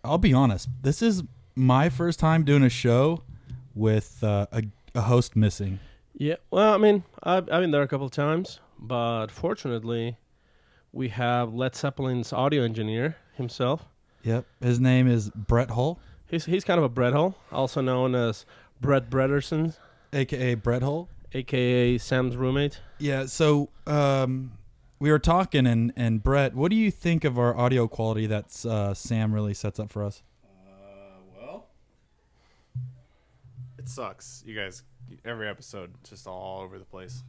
I'll be honest. This is my first time doing a show with a host missing. Yeah, well, I mean, I've been there a couple of times, but fortunately, we have Led Zeppelin's audio engineer himself. Yep. His name is Brett Hull. He's kind of a Brett Hull, also known as Brett Bretterson, a.k.a. Brett Hull. a.k.a. Sam's roommate. Yeah, so we were talking, and Brett, what do you think of our audio quality that Sam really sets up for us? Well, it sucks. You guys, every episode, just all over the place.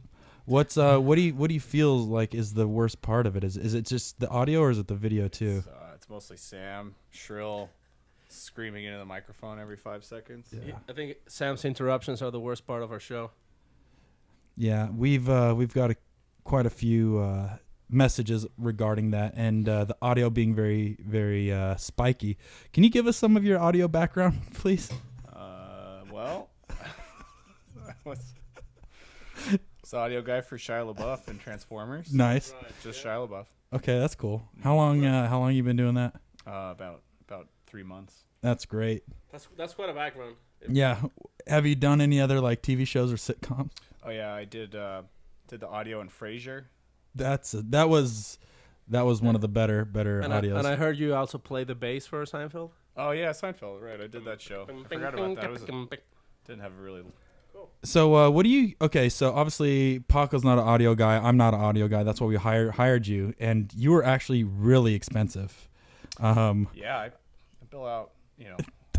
What do you feel like is the worst part of it? Is it just the audio or is it the video too? It's mostly Sam, shrill, screaming into the microphone every 5 seconds. Yeah. I think Sam's interruptions are the worst part of our show. Yeah, we've got quite a few messages regarding that, and the audio being very, very spiky. Can you give us some of your audio background, please? Well, it's the audio guy for Shia LaBeouf and Transformers. Nice. Right, Just Shia LaBeouf. Okay, that's cool. How long you been doing that? About 3 months. That's great. That's quite a background. Yeah. Have you done any other like TV shows or sitcoms? Oh yeah, I did the audio in Frasier. That was one of the better audios. And I heard you also play the bass for Seinfeld. Oh yeah, Seinfeld. Right, I did that show. I forgot about that. Didn't have a really. So what do you? Okay, so obviously Paco's not an audio guy. I'm not an audio guy. That's why we hired you, and you were actually really expensive. Yeah, I bill out.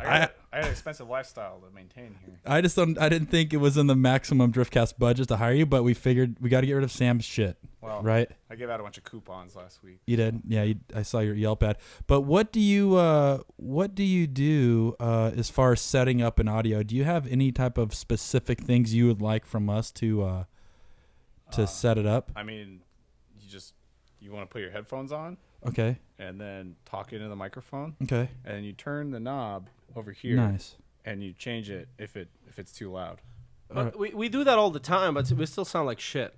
I had an expensive lifestyle to maintain here. I didn't think it was in the maximum Driftcast budget to hire you, but we figured we got to get rid of Sam's shit. Well, right? I gave out a bunch of coupons last week. You did, yeah. I saw your Yelp ad. But what do you do as far as setting up an audio? Do you have any type of specific things you would like from us to set it up? I mean, you want to put your headphones on, okay, and then talk into the microphone, okay, and then you turn the knob over here, nice, and you change it if it's too loud. But we do that all the time, but we still sound like shit.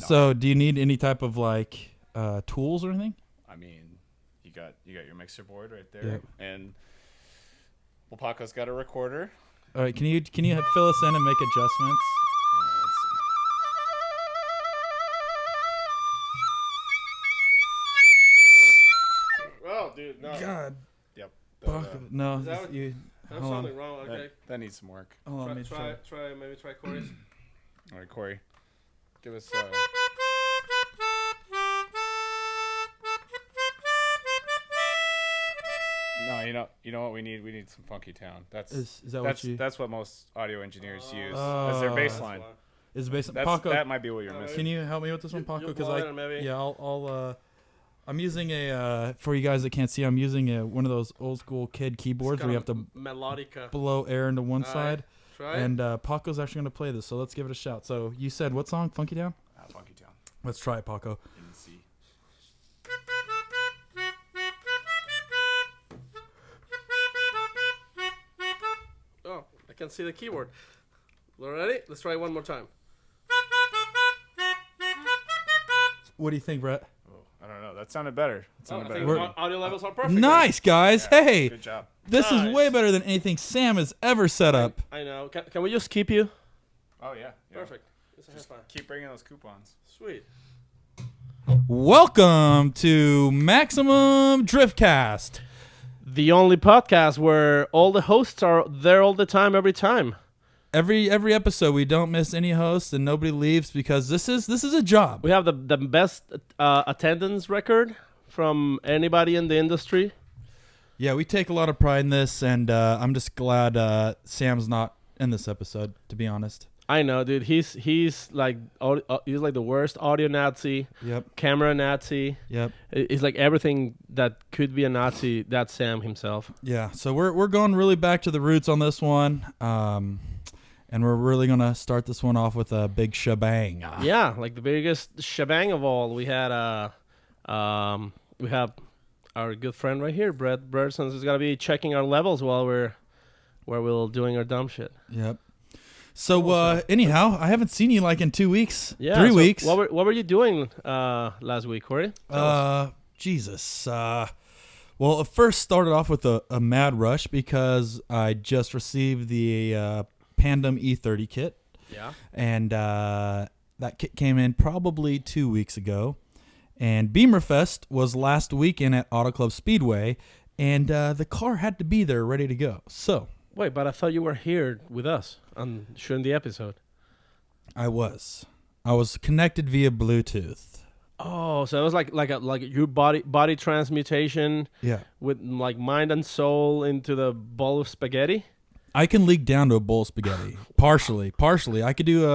No. So, do you need any type of like tools or anything? I mean, you got your mixer board right there, Yep. and Paco's got a recorder. All right, can you fill us in and make adjustments? Let's see. Oh, dude, no. God, Yep. Paco, no, Is that what- you. There's Hold on. something wrong. Okay. That needs some work. Hold on, let me Try Corey's. All right, Corey, give us. No, you know what we need? We need some Funky Town. Is that That's what most audio engineers use as their bass line. Is based on That's, Paco? that might be what you're missing. Can you help me with this one, Paco? Because maybe. yeah, I'm using for you guys that can't see, I'm using one of those old school kid keyboards where you have to melodica. blow air into one All side. right. Try And Paco's actually going to play this, so let's give it a shout. So you said what song? Funky Town? Funky Town. Let's try it, Paco. In C. Oh, I can see the keyboard. All ready? Let's try it one more time. What do you think, Brett? Oh, I don't know. That sounded better. I think audio levels are perfect. Nice, guys. Yeah, hey, good job. this is Nice. way better than anything Sam has ever set up. I know. Can we just keep you? Oh yeah. Perfect. It's a Just high five. keep bringing those coupons. Sweet. Welcome to Maximum Driftcast. The only podcast where all the hosts are there all the time, every time. Every episode, we don't miss any hosts and nobody leaves because this is a job. We have the best attendance record from anybody in the industry. Yeah, we take a lot of pride in this, and I'm just glad Sam's not in this episode, to be honest. I know, dude. He's like the worst audio Nazi, Yep. camera Nazi. Yep. He's like everything that could be a Nazi. That's Sam himself. Yeah. So we're going really back to the roots on this one, and we're really gonna start this one off with a big shebang. Yeah, like the biggest shebang of all. We had we have our good friend right here, Brett Bretterson, is gonna be checking our levels while we're doing our dumb shit. Yep. So anyhow, I haven't seen you like in 2 weeks. Yeah, 3 so weeks. What were you doing last week, Corey? Jesus. Well, it first started off with a mad rush because I just received the Pandem E30 kit. Yeah. And that kit came in probably 2 weeks ago. And Beamer Fest was last weekend at Auto Club Speedway. And the car had to be there ready to go. So. Wait, but I thought you were here with us on shooting the episode. I was connected via Bluetooth. Oh, so it was like your body transmutation. Yeah. With like mind and soul into the bowl of spaghetti. I can leak down to a bowl of spaghetti. partially. I could do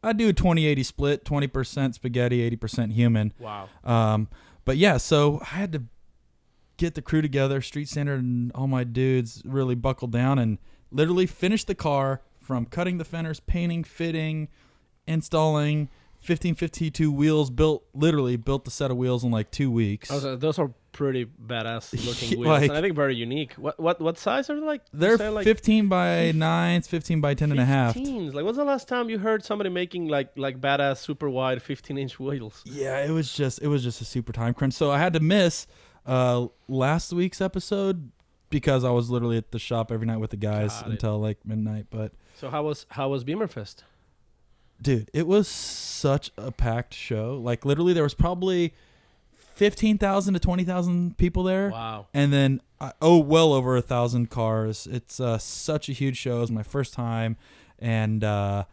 I do a 20-80 split, 20% spaghetti, 80% human. Wow. But yeah, so I had to get the crew together, Street Standard and all my dudes really buckled down and literally finished the car from cutting the fenders, painting, fitting, installing 1552 wheels, built the set of wheels in like 2 weeks. Oh, those are pretty badass looking wheels. Like, and I think very unique. What size are they like? They're like 15 by 9s, 15 by 10 and a half. 15s. Like, when's the last time you heard somebody making like badass super wide 15-inch wheels? Yeah, it was just a super time crunch. So I had to miss last week's episode because I was literally at the shop every night with the guys until like midnight. But so how was Beamer Fest? Dude, it was such a packed show. Like literally, there was probably 15,000 to 20,000 people there. Wow! And then well over 1,000 cars. It's such a huge show. It was my first time, and yeah,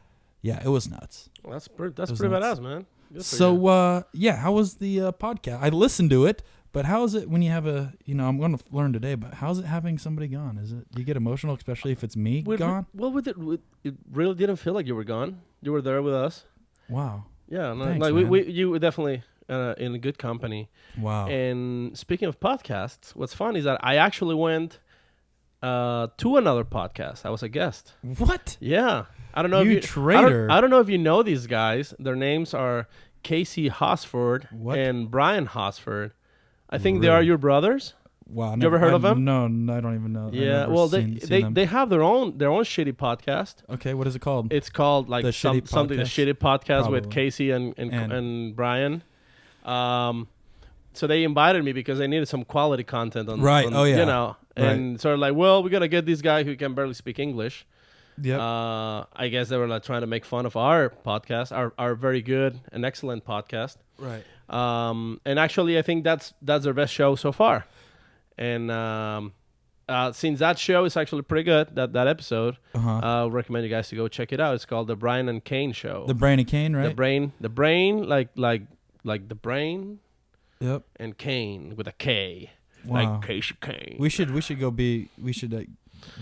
it was nuts. Well, that's pretty badass, man. Good for so yeah, how was the podcast? I listened to it. But how is it when you have I'm going to learn today, but how's it having somebody gone? Do you get emotional, especially if it's me gone? It really didn't feel like you were gone. You were there with us. Wow. Yeah. No, Thanks, like you were definitely in a good company. Wow. And speaking of podcasts, what's fun is that I actually went to another podcast. I was a guest. What? Yeah. I don't know you if you traitor. I don't know if you know these guys. Their names are Casey Hosford and Brian Hosford. I think they are your brothers. Wow, you ever heard of them? No, I don't even know. Yeah, well, they have their own shitty podcast. Okay, what is it called? It's called like something the Shitty Podcast Probably. with Casey and Brian. So they invited me because they needed some quality content on right. You know, and sort of like, well, we gotta get this guy who can barely speak English. Yep. I guess they were like trying to make fun of our podcast, our very good and excellent podcast. Right. And actually, I think that's their best show so far. And since that show is actually pretty good, that episode, I'll recommend you guys to go check it out. It's called The Brian and Kane Show. The Brain and Kane, right? The brain, like the brain. Yep. And Kane with a K. Wow. Like Casey Kane. We should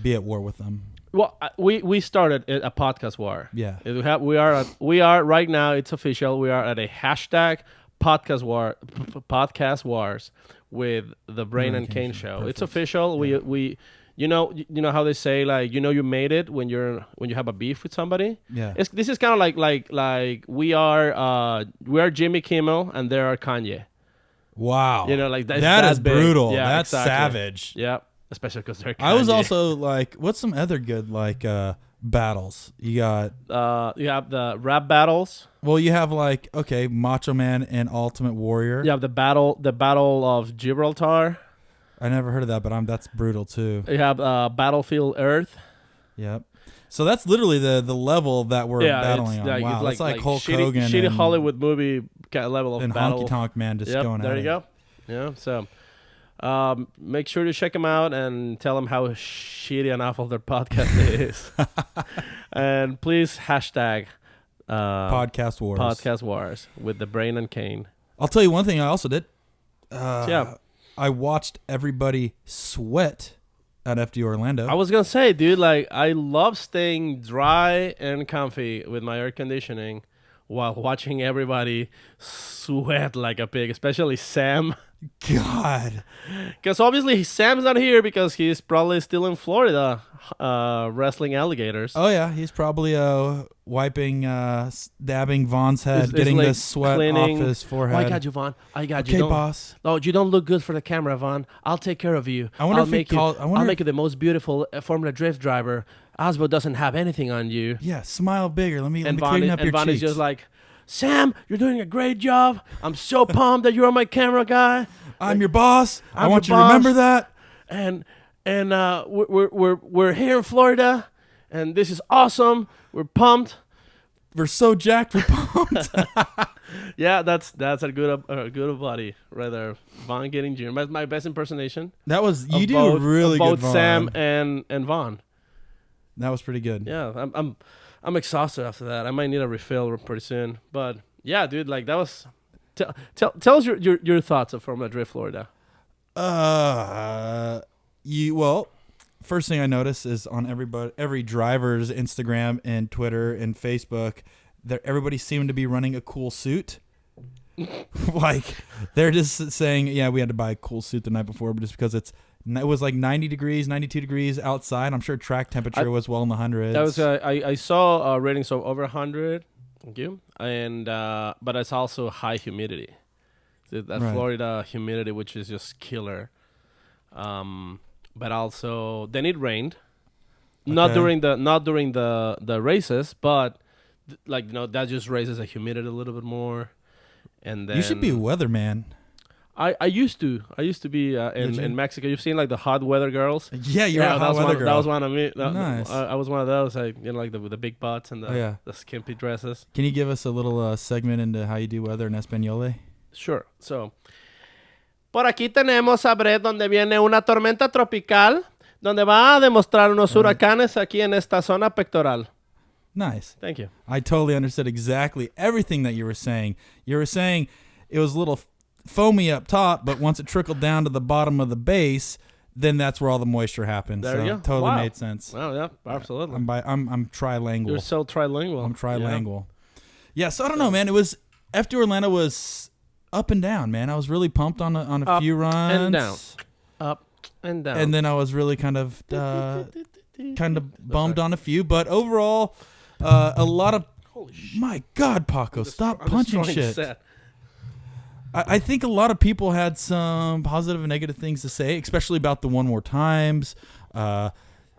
be at war with them. Well, we started a podcast war. Yeah. We are right now. It's official. We are at a hashtag podcast wars with the Brain and Kane Show. Perfect. It's official. Yeah. We you know how they say, like, you made it when you have a beef with somebody. Yeah. This is kind of like we are Jimmy Kimmel and they are Kanye. Wow. Like that is big. brutal. Yeah, that's exactly. savage. Yeah. Especially because they're Kanye. I was also like, what's some other good battles? You got you have the rap battles. Well, you have Macho Man and Ultimate Warrior. You have the battle of Gibraltar. I never heard of that, but that's brutal too. You have Battlefield Earth. Yep. So that's literally the level that we're battling on. Wow, that's like Hulk Hogan. Shitty Hollywood movie level of and battle. Honky Tonk Man just going at it. There you go. Yeah, so make sure to check them out and tell them how shitty and awful their podcast is. And please hashtag Podcast Wars. Podcast Wars with the Brain and Kane. I'll tell you one thing I also did. I watched everybody sweat at FD Orlando. I was going to say, dude, I love staying dry and comfy with my air conditioning while watching everybody sweat like a pig, especially Sam. God. Because obviously Sam's not here because he's probably still in Florida wrestling alligators. Oh, yeah. He's probably wiping, dabbing Vaughn's head, getting the sweat off his forehead. Oh, I got you, Vaughn. I got you. Okay, boss. No, you don't look good for the camera, Vaughn. I'll take care of you. I'll make you the most beautiful Formula Drift driver. Oswald doesn't have anything on you. Yeah, smile bigger. Let me Vaughn clean up your Vaughn cheeks. is just like, Sam, you're doing a great job. I'm so pumped that you're my camera guy. I'm your boss. I I'm want you your to boss. remember that. And we're here in Florida, and this is awesome. We're pumped. We're so jacked. We're pumped. Yeah, that's a good buddy right there. Vaughn getting Junior. My best impersonation. That was you of do both, really of good. both Sam Vaughn. and Vaughn. That was pretty good. Yeah, I'm exhausted after that. I might need a refill pretty soon. But yeah, dude, like that was. Tell us your thoughts from Drift, Florida. First thing I noticed is on every driver's Instagram and Twitter and Facebook, everybody seemed to be running a cool suit. Like they're just saying, yeah, we had to buy a cool suit the night before, but just because it was like 90 degrees, 92 degrees outside. I'm sure track temperature was well in the hundreds. That was I saw ratings of over 100. Thank you. And but it's also high humidity. That Right. Florida humidity, which is just killer. But also then it rained. Not Okay. during the races, but that just raises the humidity a little bit more. And then You should be a weatherman. I used to be Did you? in Mexico. You've seen like the hot weather girls. Yeah, you're a hot weather girl. That was one of me. Nice. I was one of those. Like the big butts and the skimpy dresses. Can you give us a little segment into how you do weather in Españole? Sure. So, por aquí tenemos a Brett, donde viene una tormenta tropical, donde va a demostrar unos huracanes aquí en esta zona pectoral. Nice. Thank you. I totally understood exactly everything that you were saying. You were saying it was a little foamy up top, but once it trickled down to the bottom of the base, then that's where all the moisture happens. There you go. Totally Wow. made sense. Well, yeah, absolutely. I'm trilingual. You're so trilingual. I'm trilingual. Yeah, so I don't know, man. It was after Orlando was up and down, man. I was really pumped on a Up few runs and down. Up and down. and then I was really kind of bummed on a few, but overall, a lot of. Holy shit. My God, Paco, stop I'm punching destroying shit. set. I think a lot of people had some positive and negative things to say, especially about the one more times. I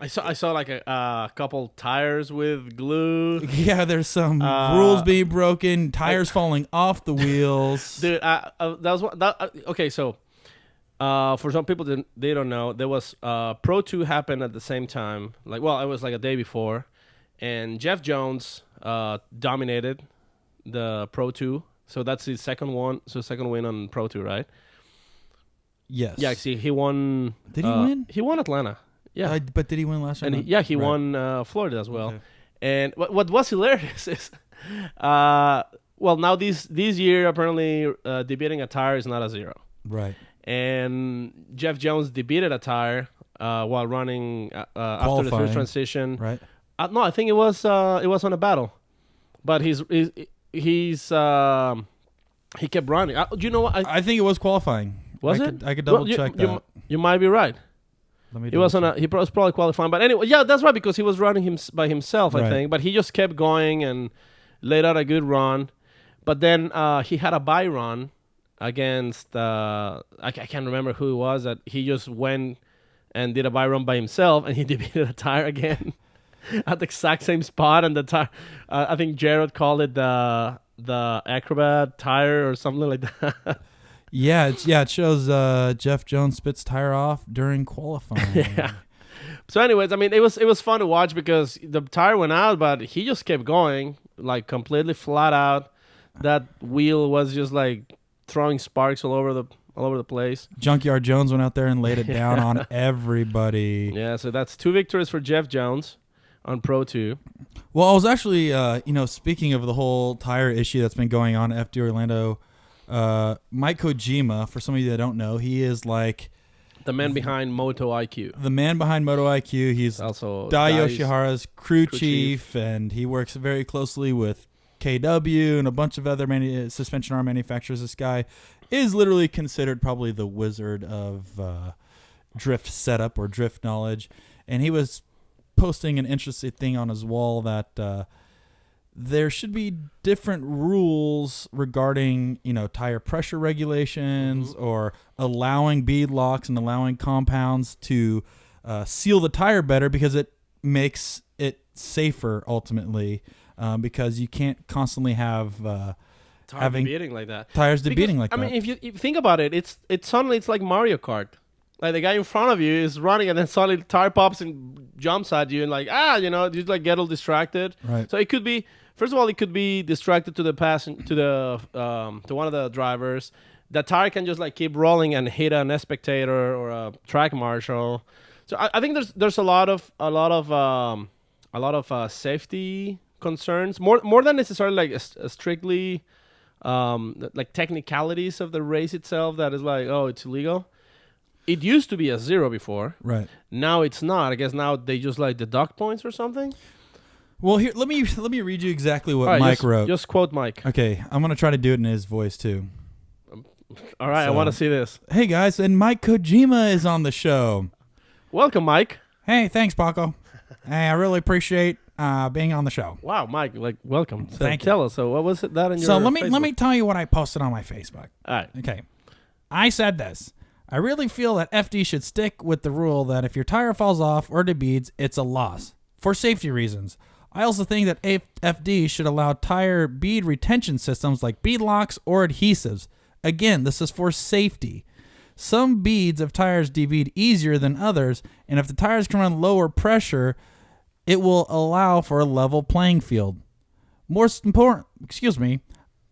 saw like a couple tires with glue. Yeah, there's some rules being broken, tires falling off the wheels. Dude, that was okay. So, for some people they don't know, there was Pro 2 happened at the same time. It was like a day before, and Jeff Jones dominated the Pro 2. So that's his second one. So second win on Pro 2, right? Yes. Yeah. See, he won. Did he win? He won Atlanta. Yeah. But did he win last year? And he Right. won Florida as well. Okay. And what was hilarious is, now this year apparently debating a tire is not a zero. Right. And Jeff Jones debated a tire while running after the Qualifying. first transition. Right. No, I think it was on a battle, but he kept running. Do you know what? I think it was qualifying. Was I it? I could double check that. You might be right. Let me He was double check. he was probably qualifying, but anyway, yeah, that's right, because he was running by himself, I Right. think. But he just kept going and laid out a good run. But then he had a bye run against I can't remember who it was, that he just went and did a bye run by himself, and he debated a tire again at the exact same spot. And the tire, I think Jared called it the Acrobat tire or something like that. Yeah, it shows Jeff Jones spits tire off during qualifying. Yeah. So, anyways, I mean, it was fun to watch because the tire went out, but he just kept going, like completely flat out. That wheel was just like throwing sparks all over the place. Junkyard Jones went out there and laid it down on everybody. Yeah, so that's 2 victories for Jeff Jones on Pro 2. Well, I was actually, speaking of the whole tire issue that's been going on at FD Orlando, Mike Kojima, for some of you that don't know, he is like The man behind Moto IQ. the man behind Moto IQ. He's Also Dai Dai's Yoshihara's crew crew chief, and he works very closely with KW and a bunch of other suspension arm manufacturers. This guy is literally considered probably the wizard of drift setup or drift knowledge, and he was posting an interesting thing on his wall that there should be different rules regarding, tire pressure regulations or allowing bead locks and allowing compounds to seal the tire better because it makes it safer ultimately. because you can't constantly have having debating like that. tires debating like that. I mean, if you think about it, it's suddenly it's like Mario Kart. Like the guy in front of you is running, and then suddenly the tire pops and jumps at you, and like you just like get all distracted. Right. So it could be, first of all, it could be distracted to the to one of the drivers. The tire can just like keep rolling and hit a spectator or a track marshal. So I think there's a lot of safety concerns, more than necessarily like a strictly like technicalities of the race itself. That is like, oh, it's illegal. It used to be a 0 before. Right. Now it's not. I guess now they just like deduct points or something. Well, here let me read you exactly what right, Mike wrote. Just quote Mike. Okay, I'm gonna try to do it in his voice too. All right, I So- want to see this. Hey guys, and Mike Kojima is on the show. Welcome, Mike. Hey, thanks, Paco. Hey, I really appreciate being on the show. Wow, Mike, like welcome. So Thank you. tell us. So what was it that in your So let me Facebook? tell you what I posted on my Facebook. All right. Okay. I said this. I really feel that FD should stick with the rule that if your tire falls off or debeads, it's a loss for safety reasons. I also think that FD should allow tire bead retention systems like bead locks or adhesives. Again, this is for safety. Some beads of tires debead easier than others, and if the tires can run lower pressure, it will allow for a level playing field. Most important,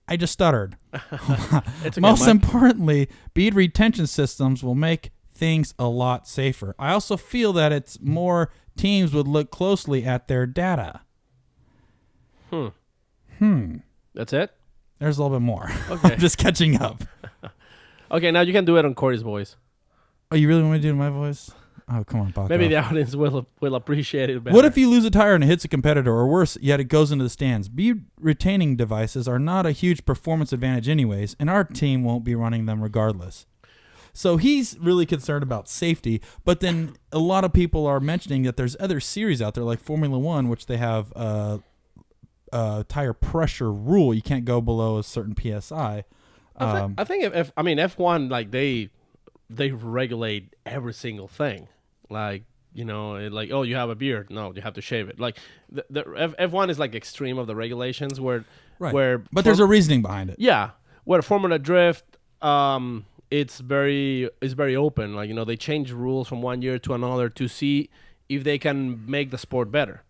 I just stuttered. It's okay, Most Mike. importantly, bead retention systems will make things a lot safer. I also feel that it's more teams would look closely at their data. That's it? There's a little bit more. Okay. I'm just catching up. Okay, now you can do it on Corey's voice. Oh, you really want me to do it in my voice? Oh, come on, Paco. Maybe the audience will appreciate it better. What if you lose a tire and it hits a competitor, or worse, yet it goes into the stands? Bead retaining devices are not a huge performance advantage anyways, and our team won't be running them regardless. So he's really concerned about safety, but then a lot of people are mentioning that there's other series out there like Formula One, which they have a tire pressure rule. You can't go below a certain PSI. I think if F1, like they regulate every single thing. Like, like, oh, you have a beard. No, you have to shave it. Like the F1 is like extreme of the regulations where But there's a reasoning behind it. Yeah, where Formula Drift, it's very open. Like, they change rules from one year to another to see if they can make the sport better.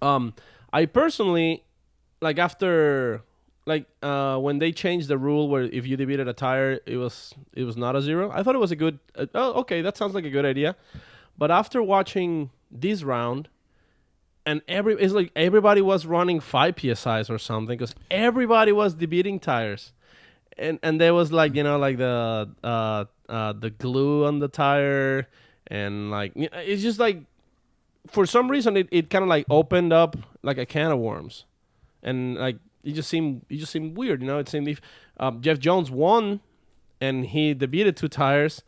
I personally, like, after, like, when they changed the rule where if you debated a tire, it was not a 0. I thought it was a good. Okay, that sounds like a good idea. But after watching this round, and it's like everybody was running 5 psi's or something, because everybody was debating tires. And there was like like the glue on the tire, and like it's just like for some reason it kind of like opened up like a can of worms, and like it just seemed weird. It seemed if Jeff Jones won and he debated 2 tires,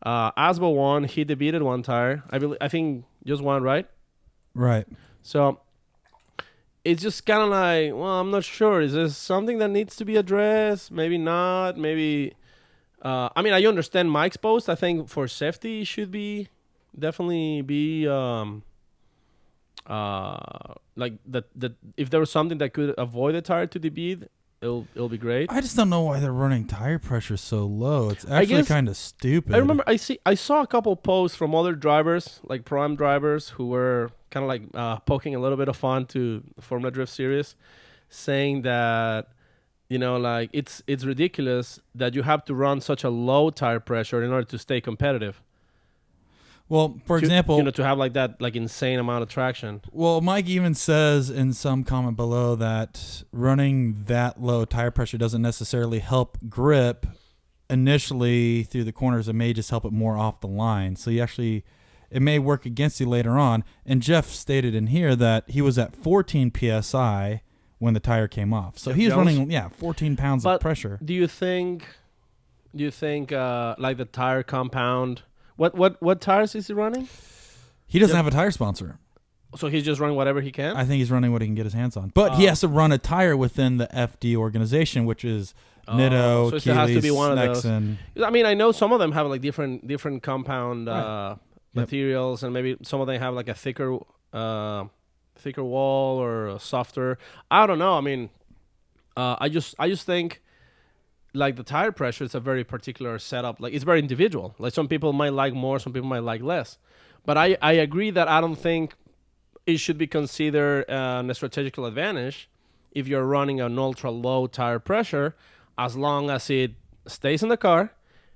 Asbo won, he debated 1 tire. I think just one, right? Right. So it's just kind of like, well, I'm not sure. Is this something that needs to be addressed? Maybe not. Maybe. I understand Mike's post. I think for safety, it should definitely be like that. If there was something that could avoid the tire to debead, it'll be great. I just don't know why they're running tire pressure so low. It's actually kind of stupid. I remember I saw a couple posts from other drivers, like Prime drivers, who were kind of like poking a little bit of fun to the Formula Drift series, saying that like it's ridiculous that you have to run such a low tire pressure in order to stay competitive. Well, for example, to have like that like insane amount of traction. Well, Mike even says in some comment below that running that low tire pressure doesn't necessarily help grip initially through the corners. It may just help it more off the line. So it may work against you later on. And Jeff stated in here that he was at 14 PSI when the tire came off. So he was running 14 pounds of pressure. Do you think like the tire compound? What tires is he running? He doesn't have a tire sponsor. So he's just running whatever he can? I think he's running what he can get his hands on. But he has to run a tire within the FD organization, which is Nitto, so it has to be one of Nexen. Those. I know some of them have like different compound materials, and maybe some of them have like a thicker thicker wall or a softer. I don't know. I mean, I just think like the tire pressure is a very particular setup. Like it's very individual. Like some people might like more, some people might like less. But I agree that I don't think it should be considered a strategical advantage if you're running an ultra low tire pressure, as long as it stays in the car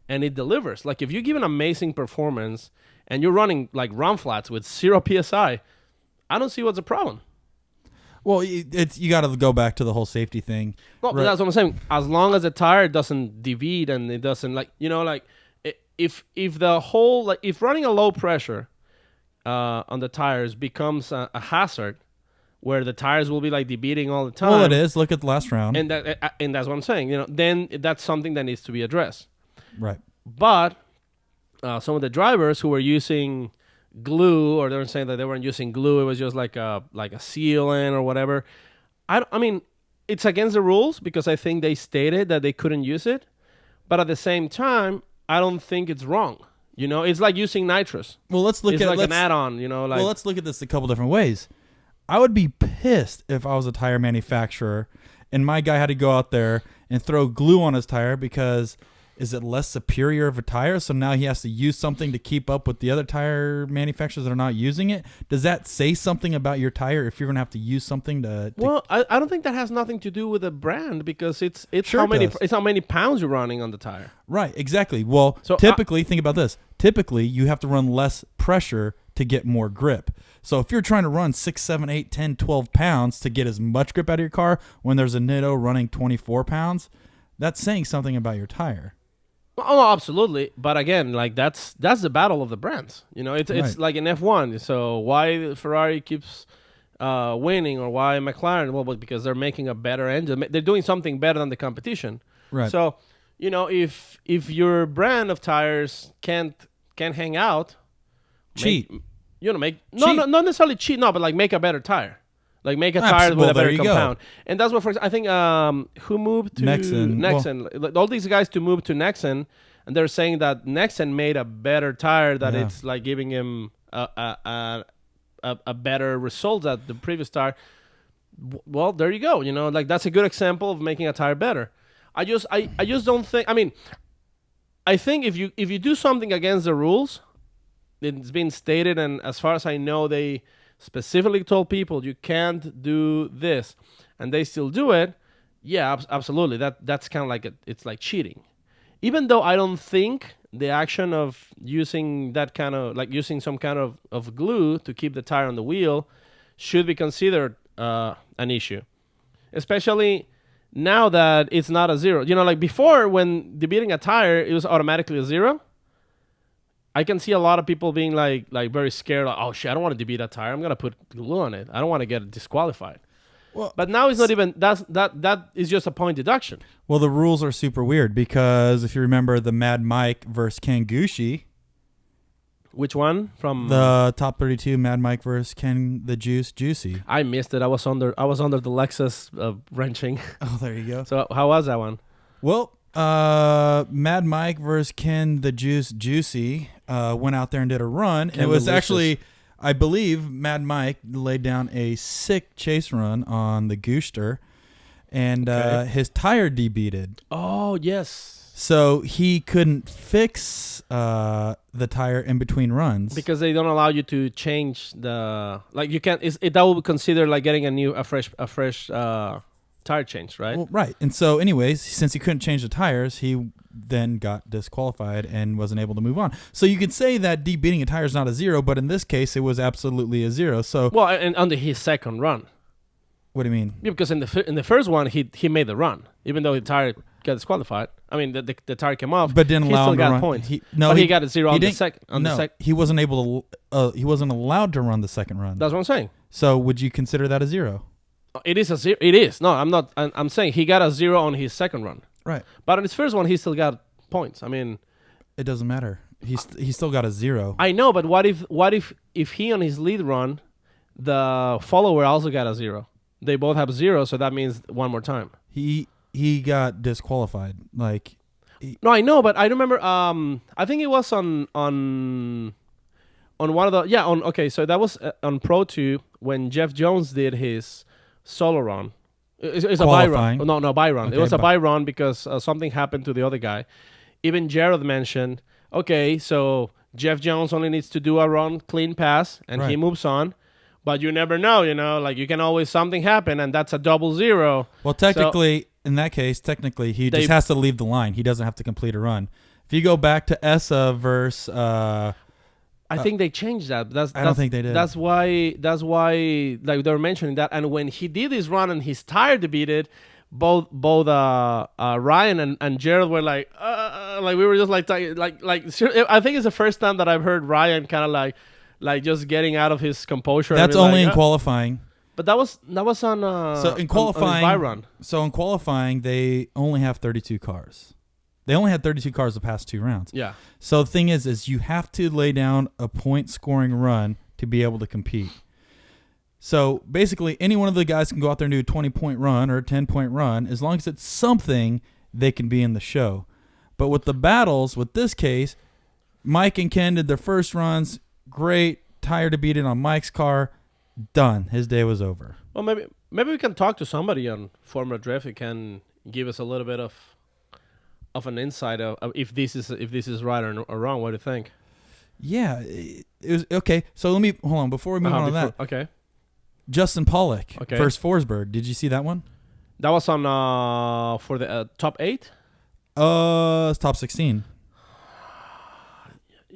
and it delivers. Like if you give an amazing performance and you're running like run flats with 0 psi, I don't see what's the problem. Well, you got to go back to the whole safety thing. Well, right. That's what I'm saying. As long as the tire doesn't deviate and it doesn't if the whole if running a low pressure on the tires becomes a hazard, where the tires will be like debeating all the time. Well, it is. Look at the last round. And that's what I'm saying. Then that's something that needs to be addressed. Right. But some of the drivers who were using glue, or they were saying that they weren't using glue, it was just like a sealant or whatever. I mean, it's against the rules because I think they stated that they couldn't use it. But at the same time, I don't think it's wrong. It's like using nitrous. Well, let's look it's at like an add-on. Well, let's look at this a couple different ways. I would be pissed if I was a tire manufacturer and my guy had to go out there and throw glue on his tire because is it less superior of a tire? So now he has to use something to keep up with the other tire manufacturers that are not using it. Does that say something about your tire if you're going to have to use something to Well, I don't think that has nothing to do with the brand because it's sure how many pounds you're running on the tire. Right, exactly. Well, so typically, think about this. Typically, you have to run less pressure to get more grip. So if you're trying to run 6, 7, 8, 10, 12 pounds to get as much grip out of your car when there's a Nitto running 24 pounds, that's saying something about your tire. Oh, absolutely. But again, like that's the battle of the brands. It's Right. like an F1. So why Ferrari keeps winning or why McLaren? Well, because they're making a better engine. They're doing something better than the competition. Right. So, if your brand of tires can't hang out, cheat. Not necessarily cheat, no, but like make a better tire. Like make a tire with a better compound. And that's what, I think, who moved to Nexen? Well, all these guys to move to Nexen, and they're saying that Nexen made a better tire, that it's like giving him a better result than the previous tire. Well, there you go. Like that's a good example of making a tire better. I just don't think, I think if you do something against the rules, it's been stated, and as far as I know, they specifically told people you can't do this, and they still do it. Yeah, absolutely. That's kind of like it's like cheating. Even though I don't think the action of using that kind of using some kind of glue to keep the tire on the wheel should be considered an issue, especially now that it's not a 0. Like before, when debeating a tire, it was automatically a 0. I can see a lot of people being like very scared. Like, oh shit, I don't want to debeat that tire. I'm gonna put glue on it. I don't want to get disqualified. Well, but now it's not even. That is just a point deduction. Well, the rules are super weird because if you remember the Mad Mike versus Ken Gucci. Which one from the top 32? Mad Mike versus Ken the Juice Juicy. I missed it. I was under the Lexus wrenching. Oh, there you go. So how was that one? Well, Mad Mike versus Ken the Juice Juicy went out there and did a run. And it was actually, I believe, Mad Mike laid down a sick chase run on the Gooster, and his tire debeated. Oh, yes. So he couldn't fix the tire in between runs because they don't allow you to change the you can't. That will be considered like getting a fresh tire change, right? Well, right. And so, anyways, since he couldn't change the tires, he then got disqualified and wasn't able to move on. So you could say that debeating a tire is not a 0, but in this case, it was absolutely a 0. So and under his second run. What do you mean? Yeah, because in the first one, he made the run, even though the tire got disqualified. I mean, the tire came off, but didn't allow him to run. Points. He got a 0 on the second. He wasn't able to. He wasn't allowed to run the second run. That's what I'm saying. So would you consider that a 0? It is a 0. It is. No, I'm not. I'm saying he got a 0 on his second run. Right. But on his first one, he still got points. I mean, it doesn't matter. He still got a 0. I know, but what if he on his lead run, the follower also got a 0? They both have 0, so that means one more time. He got disqualified. No, I know, but I remember. I think it was on on one of the so that was on Pro 2 when Jeff Jones did his solo run. It's a buy run. No, buy run. Okay, it was a buy run because something happened to the other guy. Even Jared mentioned, okay, so Jeff Jones only needs to do a run clean pass and he moves on. But you never know, like you can always something happen and that's a 0-0. Well, technically, in that case, he just has to leave the line. He doesn't have to complete a run. If you go back to Essa versus I think they changed that. I don't think they did. That's why like they were mentioning that. And when he did his run and his tire debated, both Ryan and Jared were like we were just like I think it's the first time that I've heard Ryan kind of like just getting out of his composure. That's only in qualifying. But that was on so in qualifying on his buy run. So in qualifying they only have 32 cars. They only had 32 cars the past 2 rounds. Yeah. So the thing is you have to lay down a point scoring run to be able to compete. So basically any one of the guys can go out there and do a 20-point run or a 10-point run. As long as it's something, they can be in the show. But with the battles, with this case, Mike and Ken did their first runs. Great. Tire to beat it on Mike's car. Done. His day was over. Well, maybe we can talk to somebody on Formula Drift who can give us a little bit of an insight of if this is right or wrong. What do you think? Yeah, it was okay. So let me hold on before we move on to that. Okay. Justin Pollock versus Forsberg. Did you see that one? That was on for the top 8. It's top 16.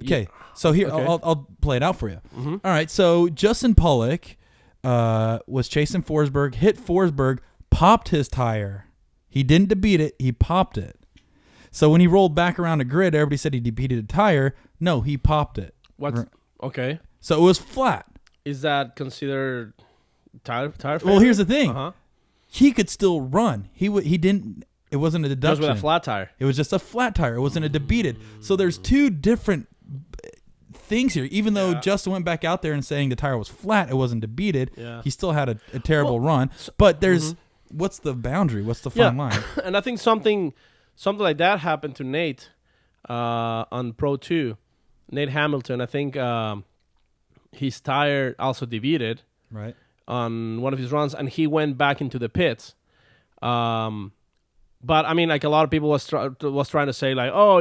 Okay, so here I'll play it out for you. Mm-hmm. All right, so Justin Pollock was chasing Forsberg, hit Forsberg, popped his tire. He didn't debeat it. He popped it. So when he rolled back around the grid, everybody said he debeated a tire. No, he popped it. Okay. So it was flat. Is that considered tire failure? Well, here's the thing. He could still run. He didn't. It wasn't a deduction. Just with a flat tire. It was just a flat tire. It wasn't a debeated. So there's 2 different things here. Even though Justin went back out there and saying the tire was flat, it wasn't debeated. Yeah. He still had a terrible run. But there's what's the boundary? What's the fine line? And I think something like that happened to Nate on Pro 2. Nate Hamilton, I think his tire also debeated on one of his runs, and he went back into the pits. But I mean, like a lot of people was trying to say, like, oh,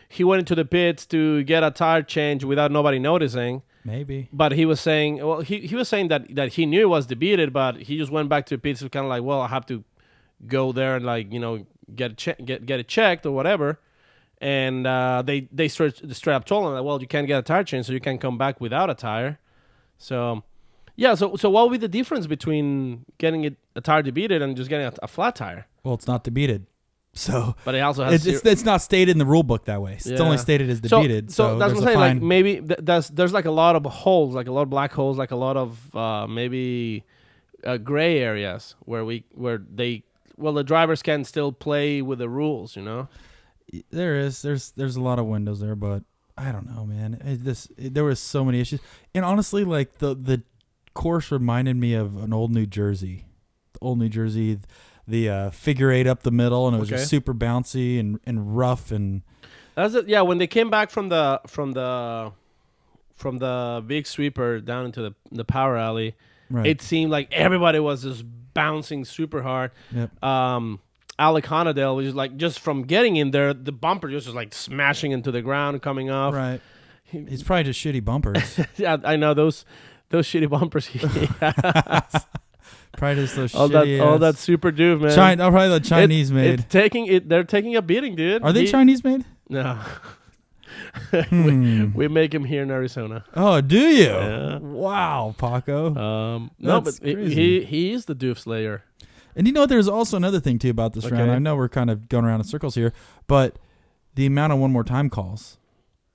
he went into the pits to get a tire change without nobody noticing. Maybe. But he was saying, well, he was saying that he knew it was debeated, but he just went back to the pits, kind of like, well, I have to go there and like get it checked or whatever. And they straight up told him that, well, you can't get a tire change, so you can come back without a tire. So yeah, so what would be the difference between getting a tire debeated and just getting a flat tire? Well, it's not debeated. So, but it also has it's not stated in the rule book that way. It's only stated as debeted. So that's what I'm saying. Like maybe there's like a lot of holes, like a lot of black holes, like a lot of maybe gray areas where the drivers can still play with the rules. There's a lot of windows there, but I don't know, man. There was so many issues, and honestly, like the course reminded me of an old New Jersey. The old New Jersey. The figure 8 up the middle, and it was just super bouncy and rough. And that's it. Yeah, when they came back from the big sweeper down into the power alley, it seemed like everybody was just bouncing super hard. Yep. Alec Honadale was just from getting in there, the bumper just was like smashing into the ground, coming off. Right. He's probably just shitty bumpers. Yeah, I know those shitty bumpers he has. Probably just those all that super duve, man. Probably the Chinese made. They're taking a beating, dude. Are they Chinese made? No. we make them here in Arizona. Oh, do you? Yeah. Wow, Paco. No, but he is the doof slayer. And there's also another thing too about this round. I know we're kind of going around in circles here, but the amount of one more time calls.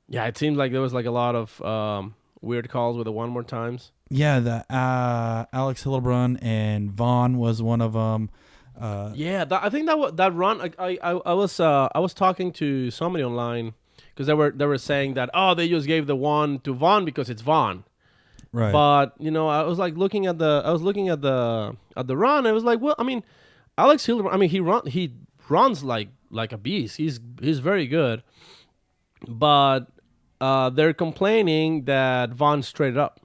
Yeah, it seemed like there was like a lot of weird calls with the one more times. Yeah, the Alex Hillebrand and Vaughn was one of them. I think that run. I was talking to somebody online because they were saying that they just gave the one to Vaughn because it's Vaughn. Right. But I was like looking at the run. I was like, well, I mean, Alex Hillebrand. I mean, he runs like a beast. He's very good, but they're complaining that Vaughn straightened up.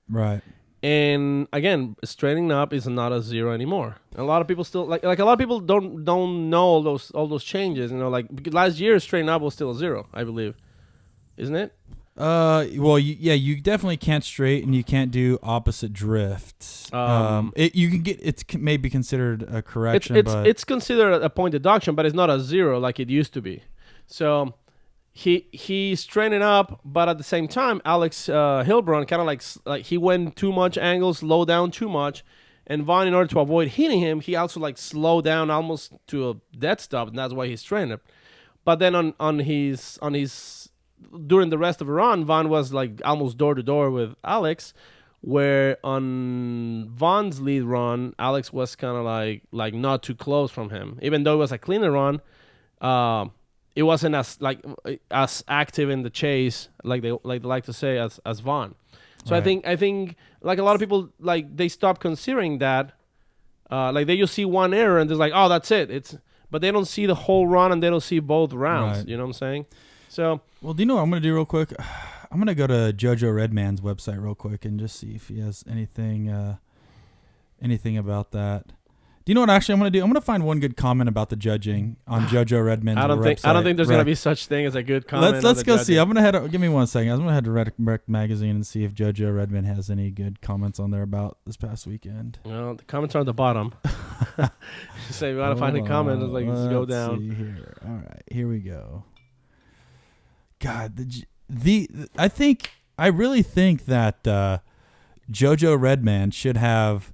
Right. And again, straightening up is not a zero anymore. A lot of people still like a lot of people don't know all those changes. Because last year straightening up was still a zero, I believe, isn't it? Well, you definitely can't straight, and you can't do opposite drift. You can get it's maybe considered a correction, but it's considered a point deduction, but it's not a zero like it used to be. So he straightened up, but at the same time, Alex Hilbron kind of like he went too much angle, slowed down too much, and Vaughn, in order to avoid hitting him, he also like slowed down almost to a dead stop, and that's why he straightened up. But then on his during the rest of the run, Vaughn was like almost door to door with Alex, where on Vaughn's lead run, Alex was kind of like not too close from him, even though it was a cleaner run. It wasn't as active in the chase like they like to say as Vaughn. So Right. I think like a lot of people like they stop considering that. Like they just see one error and they're like, oh, that's it. But they don't see the whole run and they don't see both rounds. Right. You know what I'm saying? So Well, do you know what I'm going to do real quick? I'm going to go to Jojo Redman's website real quick and just see if he has anything about that. Do you know what actually I'm going to do? I'm going to find one good comment about the judging on Jojo Redman's website. I don't think there's going to be such thing as a good comment. Let's go see. I'm going to give me 1 second. I'm going to head to Rec Magazine and see if Jojo Redman has any good comments on there about this past weekend. Well, the comments are at the bottom. Say, we want to find a comment. It's like, let's go down. See here. All right, here we go. God, I really think that Jojo Redman should have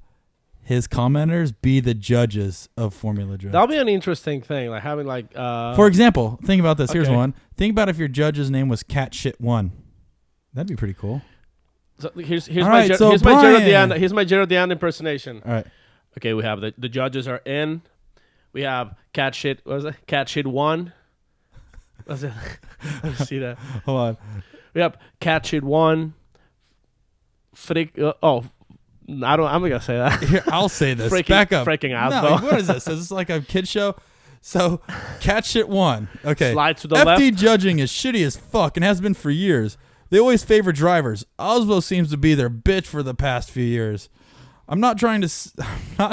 his commenters be the judges of Formula Drift. That'll be an interesting thing, like having like. For example, think about this. Here's okay. one. Think about if your judge's name was Cat Shit One. That'd be pretty cool. So here's All my right, so here's my Gerald Brian. Deanna. Here's my Gerald Deanna impersonation. All right. Okay, we have the judges are in. We have Cat Shit. What was it? Cat Shit One. What's it? Let me see that. Hold on. We have Cat Shit One. Frick. I'm not gonna say that. Here, I'll say this. Freaking- Back up. freaking No, asshole. what is this? Is this like a kid show? So, Cat Shit One. Okay. Slide to the FD left. judging is shitty as fuck and has been for years. They always favor drivers. Oswald seems to be their bitch for the past few years. I'm not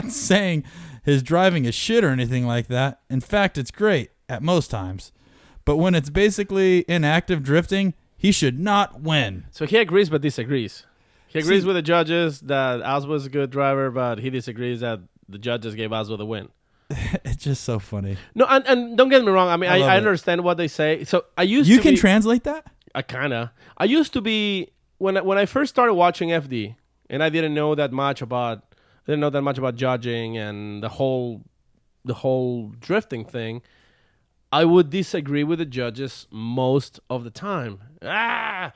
saying his driving is shit or anything like that. In fact, it's great at most times. But when it's basically inactive drifting, he should not win. So he agrees but disagrees. He agrees with the judges that Oswald's a good driver, but he disagrees that the judges gave Oswald the win. It's just so funny. No, and don't get me wrong. I mean, I love I it. understand what they say. So I used You to can be, translate that? I used to be when I first started watching FD, and I didn't know that much about judging and the whole drifting thing. I would disagree with the judges most of the time. Yeah,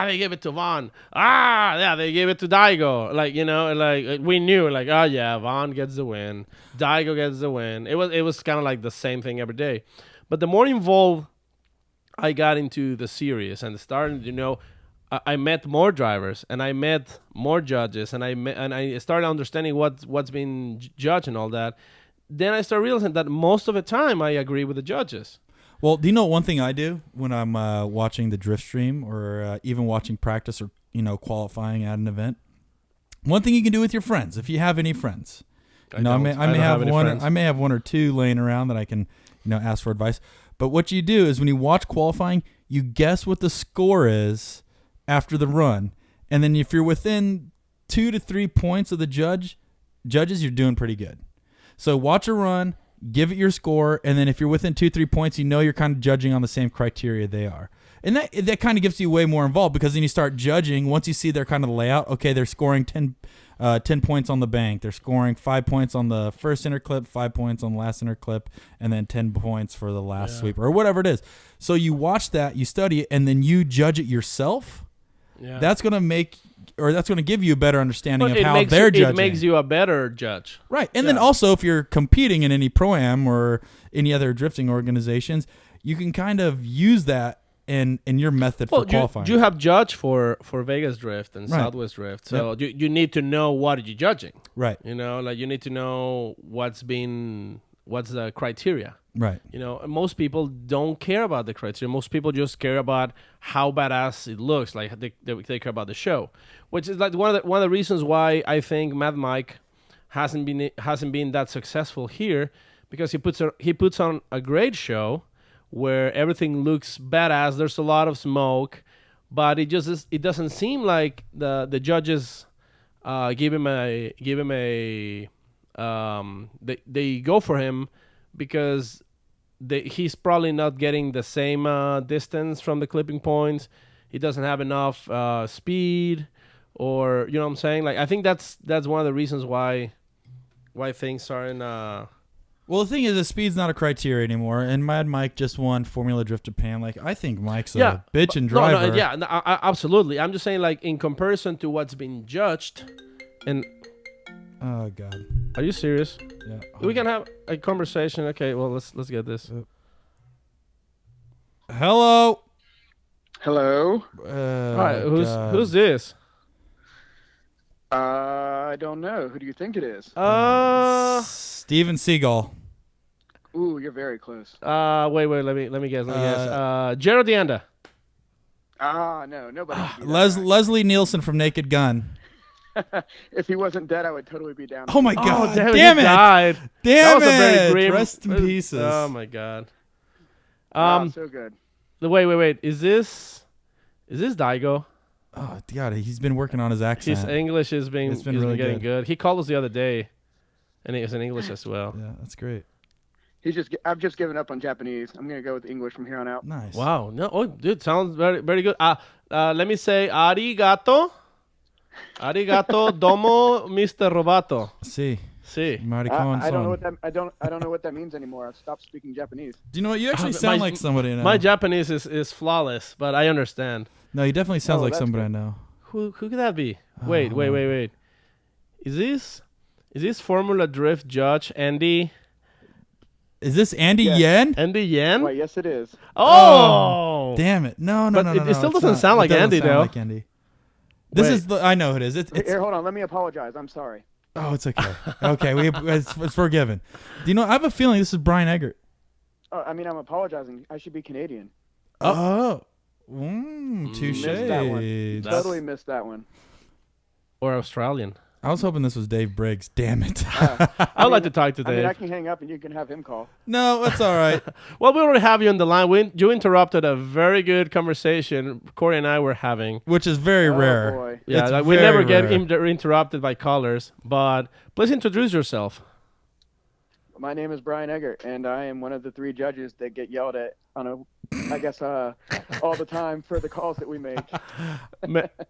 they gave it to Vaughn. Yeah, they gave it to Daigo. We knew, Vaughn gets the win. Daigo gets the win. It was kind of like the same thing every day. But the more involved I got into the series and started, I met more drivers and I met more judges and I started understanding what's being judged and all that. Then I started realizing that most of the time I agree with the judges. Well, do you know one thing I do when I'm watching the drift stream or even watching practice or qualifying at an event? One thing you can do with your friends, if you have any friends. I may have one or two laying around that I can ask for advice. But what you do is when you watch qualifying, you guess what the score is after the run, and then if you're within 2 to 3 points of the judges, you're doing pretty good. So watch a run, give it your score, and then if you're within 2-3 points, you're kind of judging on the same criteria they are. And that kind of gets you way more involved because then you start judging once you see their kind of layout. Okay, they're scoring 10 points on the bank. They're scoring 5 points on the first inner clip, 5 points on the last inner clip, and then 10 points for the last sweeper or whatever it is. So you watch that, you study it, and then you judge it yourself. Yeah. That's going to give you a better understanding of how they're judging. It makes you a better judge. Right. And then also if you're competing in any Pro-Am or any other drifting organizations, you can kind of use that in your method for qualifying. You have judge for Vegas Drift and Southwest Drift. So you need to know what you're judging. Right. You need to know what's been what's the criteria. Right. You know, most people don't care about the criteria. Most people just care about how badass it looks. Like they care about the show, which is like one of the reasons why I think Mad Mike hasn't been that successful here, because he puts on a great show where everything looks badass. There's a lot of smoke, but it doesn't seem like the judges give him a they go for him because he's probably not getting the same distance from the clipping points. He doesn't have enough speed, or you know what I'm saying. Like I think that's one of the reasons why things are in. Well, the thing is, the speed's not a criteria anymore, and Mad Mike just won Formula Drift Japan. Like I think Mike's a bitchin' driver. Absolutely. I'm just saying, like in comparison to what's been judged, and. Oh God. Are you serious? Yeah. We can have a conversation. Okay, well let's get this. Hello. Hello. All right, who's this? I don't know. Who do you think it is? Steven Seagal. Ooh, you're very close. Wait. Let me guess. Jared Deanda. No, nobody. Leslie Nielsen from Naked Gun. If he wasn't dead, I would totally be down. Oh my God! Damn it! Died. Damn that was a very grim. Rest in pieces. Oh my God. So good. Wait. Is this Daigo? Oh God, he's been working on his accent. His English has been really getting good. He called us the other day, and it was in English as well. Yeah, that's great. I've just given up on Japanese. I'm gonna go with English from here on out. Nice. Wow. No. Oh, dude, sounds very very good. Let me say arigato. Arigato domo, Mr. Robato. See. See. I don't know what that means anymore. I've stopped speaking Japanese. Do you know what? You actually sound like somebody I know. My Japanese is flawless, but I understand. No, he definitely sounds like somebody I know. Who could that be? Wait. Is this Formula Drift judge Andy? Is this Andy Yen? Andy Yen? Why, yes, it is. Oh! Damn it. No. It still doesn't sound like Andy, though. Like Andy. This is I know who it is. It's Here, hold on. Let me apologize. I'm sorry. Oh, it's okay. Okay, it's forgiven. Do you know? I have a feeling this is Brian Eggert. Oh, I mean, I'm apologizing. I should be Canadian. Touche. Missed that one. Totally missed that one. Or Australian. I was hoping this was Dave Briggs. Damn it. I'd like to talk to Dave. I mean, I can hang up and you can have him call. No, that's all right. Well, we already have you on the line. You interrupted a very good conversation Corey and I were having. Which is very rare. Boy. Yeah, like we never get interrupted by callers. But please introduce yourself. My name is Brian Eggert, and I am one of the 3 judges that get yelled at all the time for the calls that we make.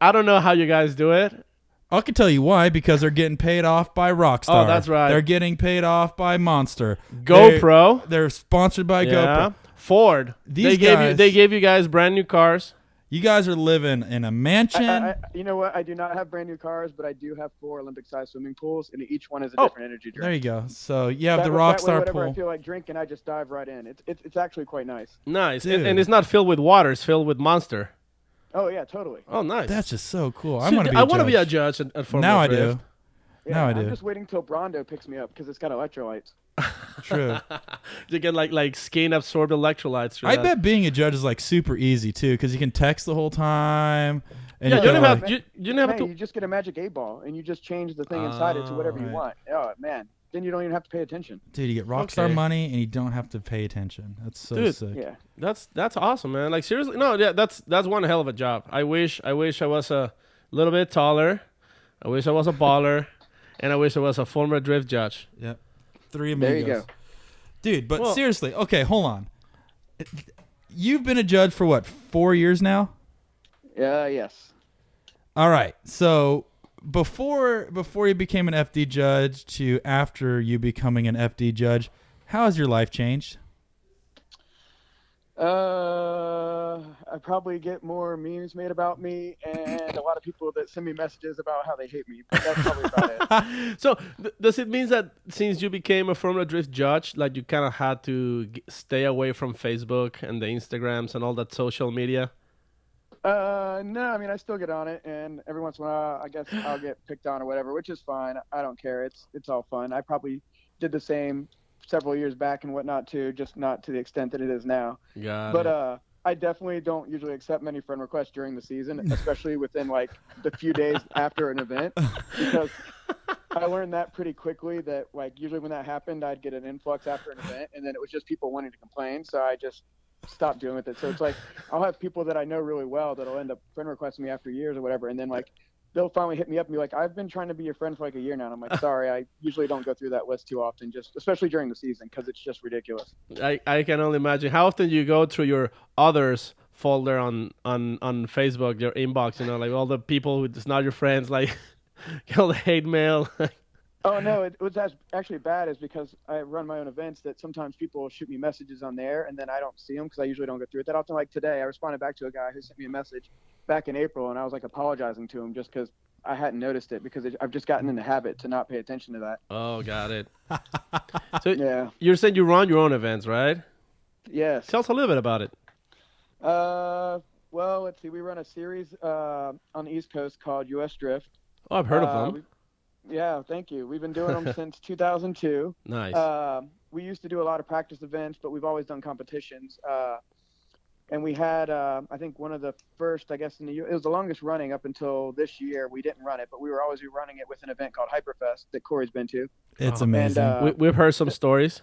I don't know how you guys do it. I can tell you why, because they're getting paid off by Rockstar. Oh, that's right. They're getting paid off by Monster. GoPro. They're sponsored by GoPro. Ford. They gave you guys brand new cars. You guys are living in a mansion. You know what? I do not have brand new cars, but I do have 4 Olympic-sized swimming pools, and each one is a different energy drink. There you go. So you have the Rockstar pool. Whenever I feel like drinking, I just dive right in. It's actually quite nice. Nice. And it's not filled with water. It's filled with Monster. Oh, yeah, totally. Oh, nice. That's just so cool. I want to be a judge at Formula Now I Drift. do. Yeah, now I do. I'm just waiting till Brondo picks me up because it's got electrolytes. True. You get like skin absorbed electrolytes. I bet being a judge is like super easy too, because you can text the whole time. And yeah, you just get a magic 8-ball and you just change the thing inside it to whatever you want. Oh man, then you don't even have to pay attention. Dude, you get Rockstar money and you don't have to pay attention. That's so sick. Yeah, that's awesome, man. Like seriously, no, yeah, that's one hell of a job. I wish I was a little bit taller. I wish I was a baller, and I wish I was a former drift judge. Yep. 3 amigos. There you go. Dude, but seriously, okay, hold on. You've been a judge for what, 4 years now? Yes. All right. So before you became an FD judge to after you becoming an FD judge, how has your life changed? I probably get more memes made about me and a lot of people that send me messages about how they hate me, but that's probably about it. So does it mean that since you became a Formula Drift judge, like you kind of had to stay away from Facebook and the Instagrams and all that social media? No, I mean, I still get on it, and every once in a while, I guess I'll get picked on or whatever, which is fine. I don't care. It's all fun. I probably did the same several years back and whatnot too, just not to the extent that it is now. Got it. I definitely don't usually accept many friend requests during the season, especially within like the few days after an event, because I learned that pretty quickly that like usually when that happened, I'd get an influx after an event, and then it was just people wanting to complain. So I just stopped doing with it. So it's like I'll have people that I know really well that'll end up friend requesting me after years or whatever, and then like they'll finally hit me up and be like, I've been trying to be your friend for like a year now. And I'm like, sorry, I usually don't go through that list too often, just especially during the season, because it's just ridiculous. I can only imagine. How often you go through your others folder on Facebook, your inbox, like all the people who's not your friends, like all the hate mail. Oh, no, it was actually bad is because I run my own events that sometimes people will shoot me messages on there and then I don't see them because I usually don't go through it that often. Like today, I responded back to a guy who sent me a message back in April, and I was like apologizing to him just because I hadn't noticed it because I've just gotten in the habit to not pay attention to that. Oh, got it. So yeah, you're saying you run your own events, right? Yes. Tell us a little bit about it. Well, let's see. We run a series on the East Coast called US Drift. Oh, I've heard of them. Yeah, thank you. We've been doing them since 2002. Nice. We used to do a lot of practice events, but we've always done competitions. And we had, I think, one of the first, I guess, it was the longest running up until this year. We didn't run it, but we were always running it with an event called Hyperfest that Corey's been to. It's amazing. And, we've heard some stories.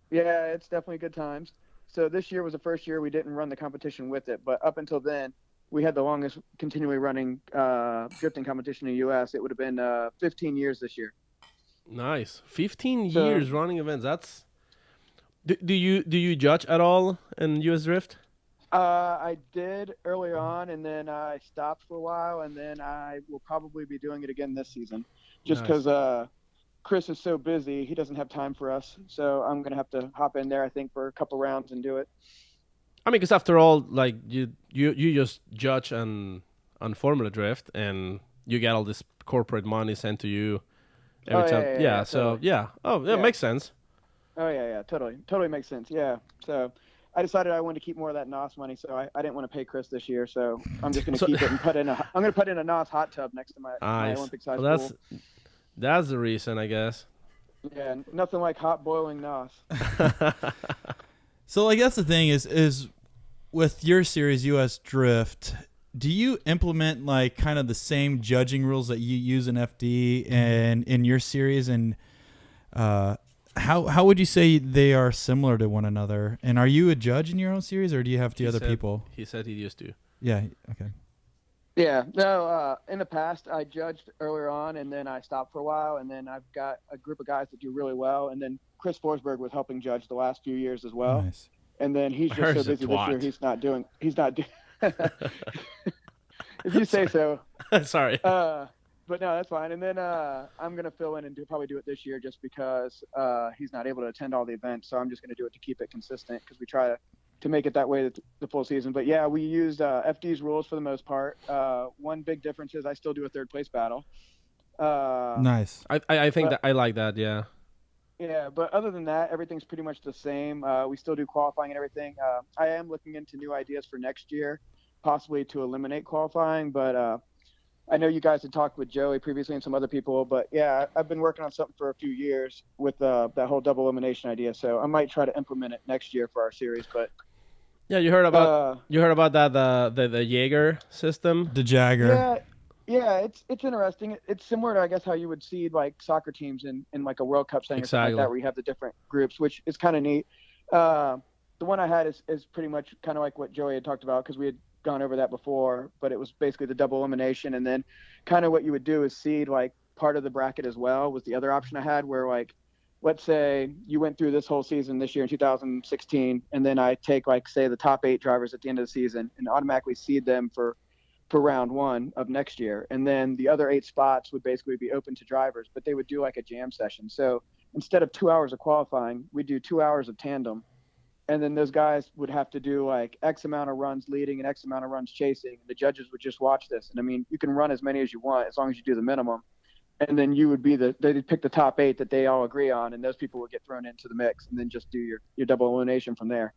Yeah, it's definitely good times. So this year was the first year we didn't run the competition with it, but up until then, we had the longest continually running drifting competition in the U.S. It would have been 15 years this year. Nice. 15 years running events. That's. Do you judge at all in U.S. Drift? I did early on, and then I stopped for a while, and then I will probably be doing it again this season, just because Chris is so busy. He doesn't have time for us, so I'm going to have to hop in there, I think, for a couple rounds and do it. I mean, because after all, like you just judge on Formula Drift, and you get all this corporate money sent to you every time. Yeah, so totally. Yeah. Oh, yeah, makes sense. Oh yeah, totally makes sense. Yeah, so I decided I wanted to keep more of that NOS money, so I didn't want to pay Chris this year. So I'm just going to keep it and I'm going to put in a NOS hot tub next to my Olympic size pool. That's the reason, I guess. Yeah, nothing like hot boiling NOS. So I guess the thing is with your series US Drift, do you implement like kind of the same judging rules that you use in FD and in your series, and how would you say they are similar to one another? And are you a judge in your own series, or do you have other people? He said he used to. Yeah. Okay. Yeah. No. In the past, I judged earlier on, and then I stopped for a while, and then I've got a group of guys that do really well, and then Chris Forsberg was helping judge the last few years as well. Nice. And then he's just so busy this year, he's not doing. If you say so. Sorry. But no, that's fine. And then I'm going to fill in and probably do it this year just because he's not able to attend all the events. So I'm just going to do it to keep it consistent because we try to make it that way the full season. But yeah, we used FD's rules for the most part. One big difference is I still do a third place battle. Nice. I think that I like that. Yeah. Yeah, but other than that, everything's pretty much the same. We still do qualifying and everything. I am looking into new ideas for next year, possibly to eliminate qualifying. But I know you guys had talked with Joey previously and some other people. But yeah, I've been working on something for a few years with that whole double elimination idea. So I might try to implement it next year for our series. But yeah, you heard about that the Jaeger system, the Jagger. Yeah, it's interesting. It's similar to, I guess, how you would see like soccer teams in like a World Cup setting or something like that, where you have the different groups, which is kind of neat. The one I had is pretty much kind of like what Joey had talked about because we had gone over that before, but it was basically the double elimination, and then kind of what you would do is seed like part of the bracket as well was the other option I had, where like let's say you went through this whole season this year in 2016, and then I take like say the top 8 drivers at the end of the season and automatically seed them for round 1 of next year, and then the other 8 spots would basically be open to drivers, but they would do like a jam session. So instead of 2 hours of qualifying, we do 2 hours of tandem, and then those guys would have to do like X amount of runs leading and X amount of runs chasing. The judges would just watch this, and I mean, you can run as many as you want as long as you do the minimum, and then you would be they'd pick the top 8 that they all agree on, and those people would get thrown into the mix, and then just do your double elimination from there.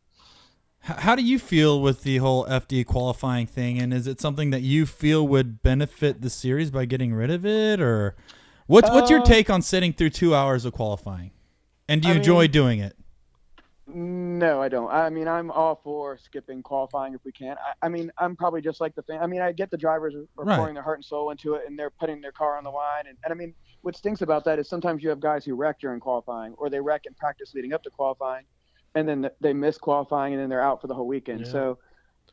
How do you feel with the whole FD qualifying thing, and is it something that you feel would benefit the series by getting rid of it, or what's your take on sitting through 2 hours of qualifying? And do you enjoy doing it? No, I don't. I mean, I'm all for skipping qualifying if we can. I mean, I'm probably just like the fan. I mean, I get the drivers are pouring their heart and soul into it, and they're putting their car on the line. And I mean, what stinks about that is sometimes you have guys who wreck during qualifying, or they wreck in practice leading up to qualifying, and then they miss qualifying, and then they're out for the whole weekend. Yeah. So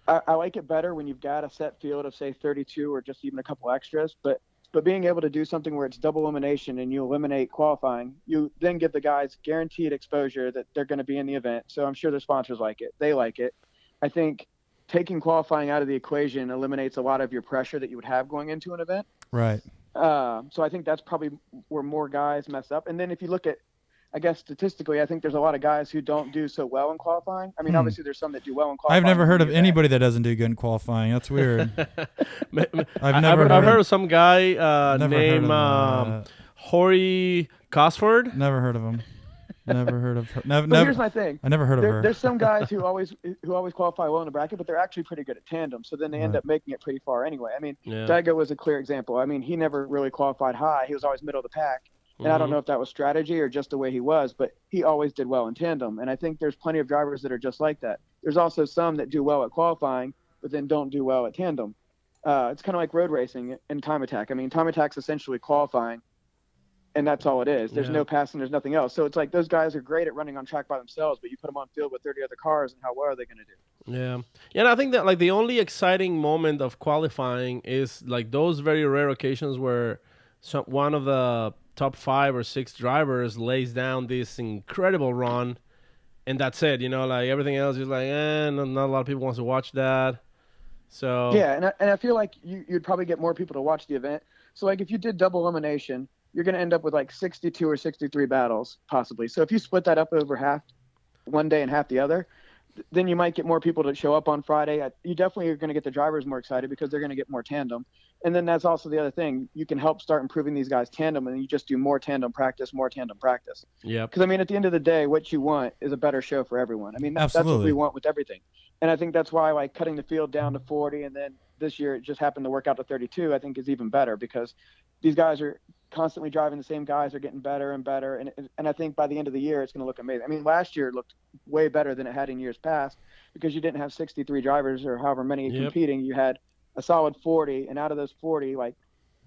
I like it better when you've got a set field of, say, 32 or just even a couple extras. But being able to do something where it's double elimination and you eliminate qualifying, you then give the guys guaranteed exposure that they're going to be in the event. So I'm sure the sponsors like it. They like it. I think taking qualifying out of the equation eliminates a lot of your pressure that you would have going into an event. Right. So I think that's probably where more guys mess up. And then if you look at, I guess statistically, I think there's a lot of guys who don't do so well in qualifying. I mean, obviously there's some that do well in qualifying. I've never heard of anybody that doesn't do good in qualifying. That's weird. I've heard of some guy named Hori Hosford. Never heard of him. Never heard of her. But here's my thing. I never heard of her. There's some guys who always qualify well in the bracket, but they're actually pretty good at tandem. So then they end up making it pretty far anyway. I mean, Paco was a clear example. I mean, he never really qualified high. He was always middle of the pack. And I don't know if that was strategy or just the way he was, but he always did well in tandem. And I think there's plenty of drivers that are just like that. There's also some that do well at qualifying, but then don't do well at tandem. It's kind of like road racing and time attack. I mean, time attack's essentially qualifying, and that's all it is. There's no passing, there's nothing else. So it's like those guys are great at running on track by themselves, but you put them on field with 30 other cars, and how well are they going to do? Yeah. And I think that like the only exciting moment of qualifying is like those very rare occasions where one of the top 5 or 6 drivers lays down this incredible run, and that's it. You know, like everything else is like, not a lot of people wants to watch that. So yeah, and I feel like you'd probably get more people to watch the event. So like if you did double elimination, you're going to end up with like 62 or 63 battles possibly. So if you split that up over half one day and half the other, then you might get more people to show up on Friday. You definitely are going to get the drivers more excited because they're going to get more tandem. And then that's also the other thing. You can help start improving these guys' tandem, and you just do more tandem practice. Yeah. Because, I mean, at the end of the day, what you want is a better show for everyone. I mean, that's what we want with everything. And I think that's why, like, cutting the field down to 40, and then this year it just happened to work out to 32, I think is even better because these guys are constantly driving the same guys are getting better and better. And I think by the end of the year, it's going to look amazing. I mean, last year it looked way better than it had in years past because you didn't have 63 drivers or however many competing. You had a solid 40, and out of those 40, like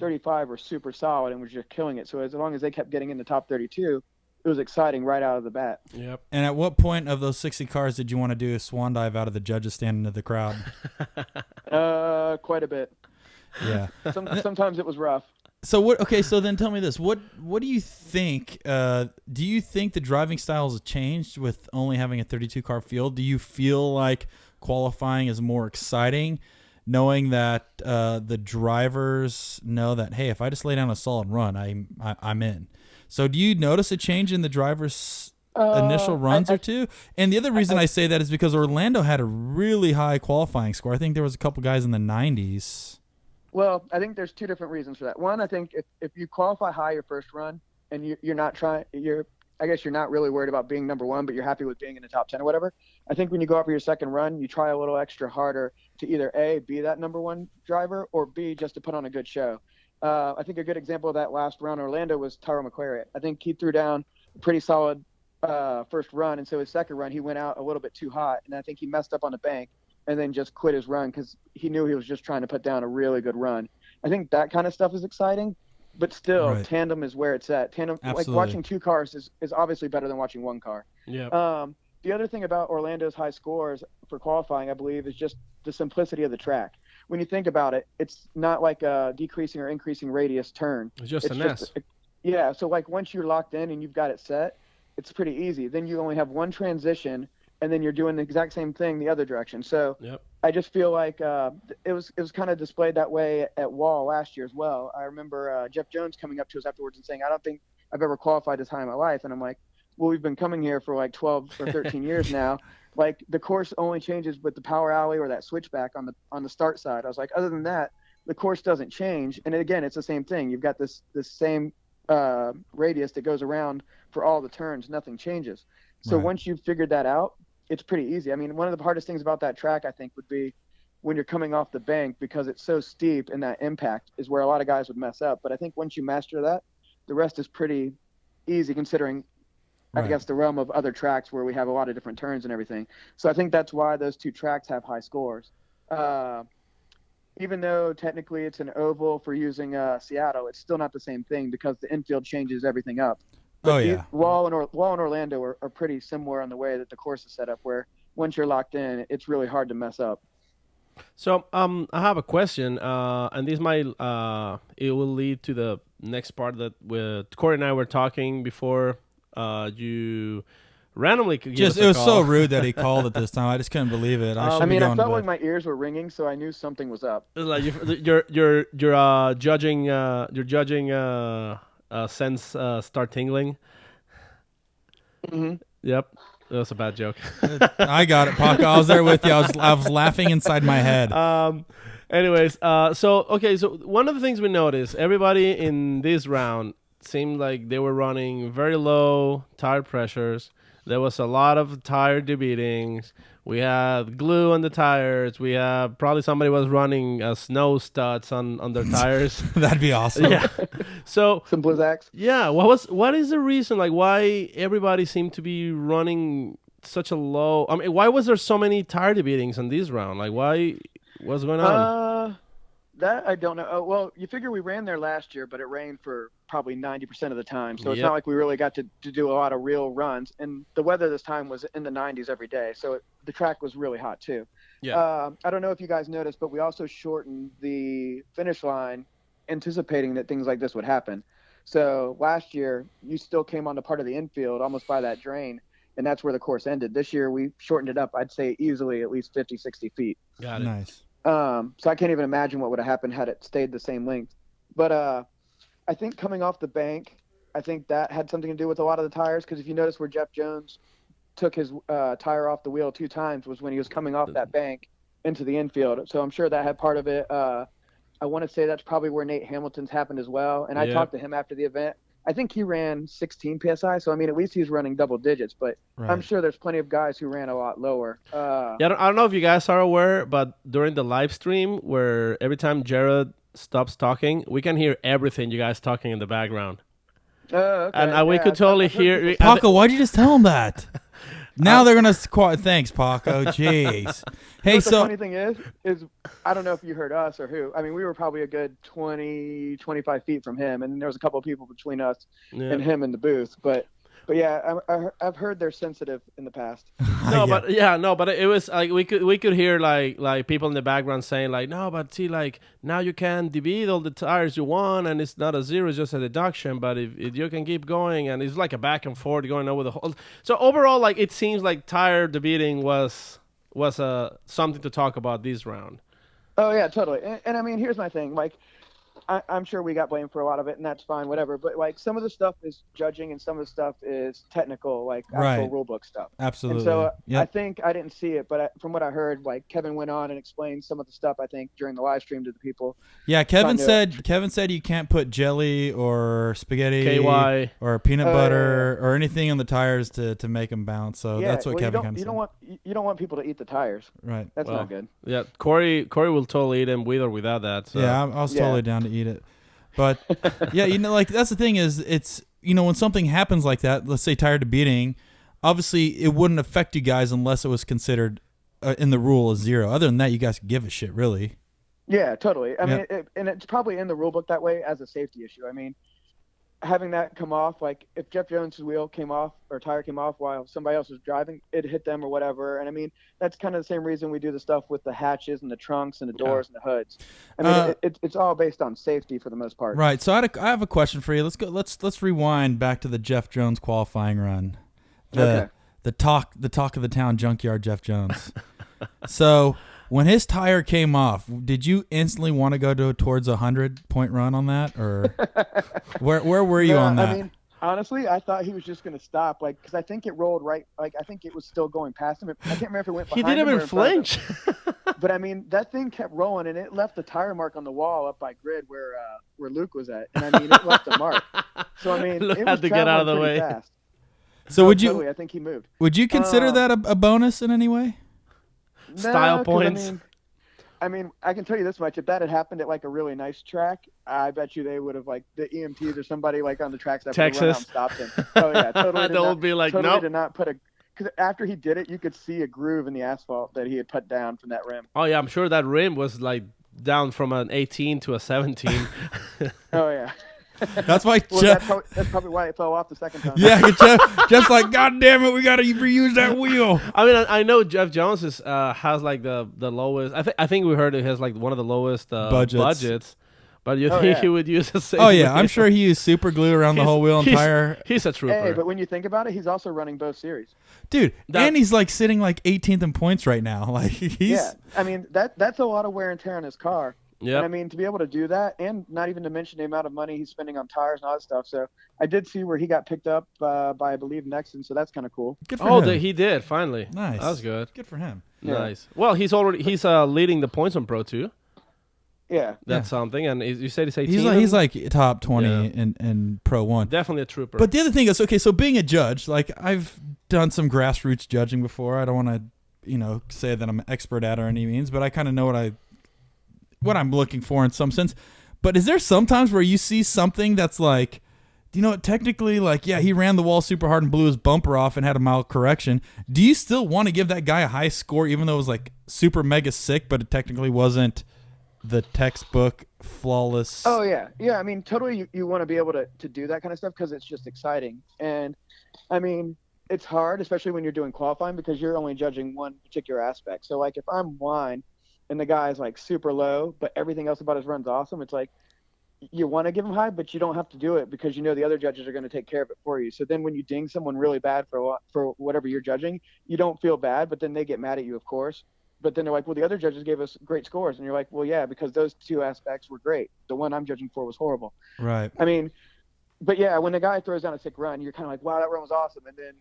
35 were super solid and were just killing it. So as long as they kept getting in the top 32, it was exciting right out of the bat. Yep. And at what point of those 60 cars did you want to do a swan dive out of the judges stand into the crowd? Quite a bit. Yeah. Sometimes it was rough. So what? Okay, so then tell me this: what do you think? Do you think the driving styles have changed with only having a 32 car field? Do you feel like qualifying is more exciting, knowing that the drivers know that hey, if I just lay down a solid run, I'm in. So do you notice a change in the drivers' initial runs or two? And the other reason I say that is because Orlando had a really high qualifying score. I think there was a couple guys in the 90s. Well, I think there's two different reasons for that. One, I think if you qualify high your first run and you're not really worried about being number one, but you're happy with being in the top 10 or whatever. I think when you go out for your second run, you try a little extra harder to either A, be that number one driver, or B, just to put on a good show. I think a good example of that last round in Orlando was Tyrell McQuarrie. I think he threw down a pretty solid first run, and so his second run, he went out a little bit too hot, and I think he messed up on the bank and then just quit his run because he knew he was just trying to put down a really good run. I think that kind of stuff is exciting, but still, tandem is where it's at. Tandem, like watching two cars is obviously better than watching one car. Yeah. The other thing about Orlando's high scores for qualifying, I believe, is just the simplicity of the track. When you think about it, it's not like a decreasing or increasing radius turn. It's just an S. Yeah, so like once you're locked in and you've got it set, it's pretty easy. Then you only have one transition, and then you're doing the exact same thing the other direction. So I just feel like it was kind of displayed that way at Wall last year as well. I remember Jeff Jones coming up to us afterwards and saying, I don't think I've ever qualified this high in my life. And I'm like, well, we've been coming here for like 12 or 13 years now. Like the course only changes with the power alley or that switchback on the start side. I was like, other than that, the course doesn't change. And again, it's the same thing. You've got this same radius that goes around for all the turns. Nothing changes. So once you've figured that out, it's pretty easy. I mean, one of the hardest things about that track, I think, would be when you're coming off the bank because it's so steep and that impact is where a lot of guys would mess up. But I think once you master that, the rest is pretty easy considering I guess, the realm of other tracks where we have a lot of different turns and everything. So I think that's why those two tracks have high scores. Even though technically it's an oval for using Seattle, it's still not the same thing because the infield changes everything up. But Wall and Orlando are pretty similar in the way that the course is set up, where once you're locked in, it's really hard to mess up. So I have a question, and this might it will lead to the next part that Corey and I were talking before you randomly gave us a it was call. so rude that he called at this time. I just couldn't believe it. I felt like my ears were ringing, so I knew something was up. Like you're judging sense start tingling. Mm-hmm. Yep. That was a bad joke. I got it, Paco. I was there with you. I was laughing inside my head. Anyways, so one of the things we noticed, everybody in this round seemed like they were running very low tire pressures. There was a lot of tire debeatings. We had glue on the tires. We had probably somebody was running snow studs on their tires. That'd be awesome. Yeah. So some Blizzaks. Yeah. What is the reason? Like, why everybody seemed to be running such a low? I mean, why was there so many tire debeatings on this round? Like, what's going on? That I don't know. Well, you figure we ran there last year, but it rained for probably 90% of the time. So it's not like we really got to do a lot of real runs. And the weather this time was in the 90s every day. So the track was really hot too. Yeah. I don't know if you guys noticed, but we also shortened the finish line anticipating that things like this would happen. So last year, you still came on the part of the infield almost by that drain. And that's where the course ended. This year, we shortened it up, I'd say easily at least 50, 60 feet. Got it. Nice. So I can't even imagine what would have happened had it stayed the same length. But I think coming off the bank, I think that had something to do with a lot of the tires. Because if you notice where Jeff Jones took his tire off the wheel 2 times was when he was coming off that bank into the infield. So I'm sure that had part of it. I want to say that's probably where Nate Hamilton's happened as well. And I talked to him after the event. I think he ran 16 PSI. So, I mean, at least he's running double digits. But I'm sure there's plenty of guys who ran a lot lower. I don't know if you guys are aware, but during the live stream where every time Jared stops talking, we can hear everything you guys talking in the background. Okay. And we could totally hear... Paco, why'd you just tell him that? Now they're going to... Thanks, Paco. Jeez. Hey, the funny thing is I don't know if you heard us or who. I mean, we were probably a good 20, 25 feet from him, and there was a couple of people between us and him in the booth. But yeah, I've heard they're sensitive in the past. But it was like we could hear like people in the background saying like, no, but see, like now you can debeat all the tires you want, and it's not a zero, it's just a deduction. But if you can keep going, and it's like a back and forth going over the whole. So overall, like it seems like tire debeating was something to talk about this round. Oh yeah, totally. And I mean, here's my thing, like. I'm sure we got blamed for a lot of it, and that's fine, whatever. But like some of the stuff is judging, and some of the stuff is technical, like actual rule book stuff. Absolutely. And so I think I didn't see it, but from what I heard, like Kevin went on and explained some of the stuff. I think during the live stream to the people. Yeah, Kevin said you can't put jelly or spaghetti KY or peanut butter or anything on the tires to make them bounce. So that's what Kevin kind of said. You don't want people to eat the tires. Right. That's not good. Yeah, Corey will totally eat them with or without that. So. Yeah, I was totally down to eat it. But yeah, like that's the thing is it's when something happens like that, let's say tire debeating, obviously it wouldn't affect you guys unless it was considered in the rule as zero. Other than that, you guys could give a shit, really. Yeah, totally. I mean, and it's probably in the rule book that way as a safety issue. I mean, having that come off, like if Jeff Jones's wheel came off or tire came off while somebody else was driving, it hit them or whatever. And I mean, that's kind of the same reason we do the stuff with the hatches and the trunks and the doors and the hoods. I mean, it's all based on safety for the most part. Right. So I have a question for you. Let's go. Let's rewind back to the Jeff Jones qualifying run. The talk of the town junkyard, Jeff Jones. So when his tire came off, did you instantly want to go towards a 100-point run on that, or where were you on that? I mean, honestly, I thought he was just going to stop, like, because I think it rolled right. Like, I think it was still going past him. I can't remember if it went behind him. He didn't even flinch. But I mean, that thing kept rolling, and it left a tire mark on the wall up by grid where Luke was at, and I mean, it left a mark. So I mean, Luke it had was to get out of the way. Fast. So I think he moved. Would you consider that a bonus in any way? No, Style points. I mean, I mean, I can tell you this much: if that had happened at like a really nice track, I bet you they would have like the EMTs or somebody like on the tracks that would have run out and stopped him. Oh yeah, totally. They would be like, totally nope. did not put a. Because after he did it, you could see a groove in the asphalt that he had put down from that rim. Oh yeah, I'm sure that rim was like down from an 18 to a 17. Oh yeah. That's why. Well, that's probably why it fell off the second time. Yeah, just like, God damn it, we got to reuse that wheel. I mean, I know Jeff Jones has like the lowest. I think we heard it has like one of the lowest budgets. But you think he would use the same? Oh yeah, I'm sure he used super glue around the whole wheel entire. He's a trooper. Hey, but when you think about it, he's also running both series. Dude, and he's like sitting like 18th in points right now. Like Yeah, I mean that's a lot of wear and tear on his car. Yeah. I mean, to be able to do that, and not even to mention the amount of money he's spending on tires and all that stuff. So I did see where he got picked up by, I believe, Nexon. So that's kind of cool. Good for him. He did finally. Nice. That was good. Good for him. Yeah. Nice. Well, he's leading the points on Pro 2. Yeah. That's something. And you said he's 18. He's like top 20 in Pro 1. Definitely a trooper. But the other thing is, okay, so being a judge, like I've done some grassroots judging before. I don't want to, say that I'm an expert at it or any means, but I kind of know what I'm looking for in some sense. But is there sometimes where you see something that's like, technically, like, yeah, he ran the wall super hard and blew his bumper off and had a mild correction. Do you still want to give that guy a high score, even though it was like super mega sick, but it technically wasn't the textbook flawless? Oh yeah. I mean, totally. You want to be able to do that kind of stuff because it's just exciting. And I mean, it's hard, especially when you're doing qualifying, because you're only judging one particular aspect. So like if I'm wine and the guy is like super low, but everything else about his run's awesome, it's like you want to give him high, but you don't have to do it because the other judges are going to take care of it for you. So then when you ding someone really bad for whatever you're judging, you don't feel bad, but then they get mad at you, of course. But then they're like, well, the other judges gave us great scores. And you're like, well, yeah, because those two aspects were great. The one I'm judging for was horrible. Right. I mean, but yeah, when the guy throws down a sick run, you're kind of like, wow, that run was awesome. And then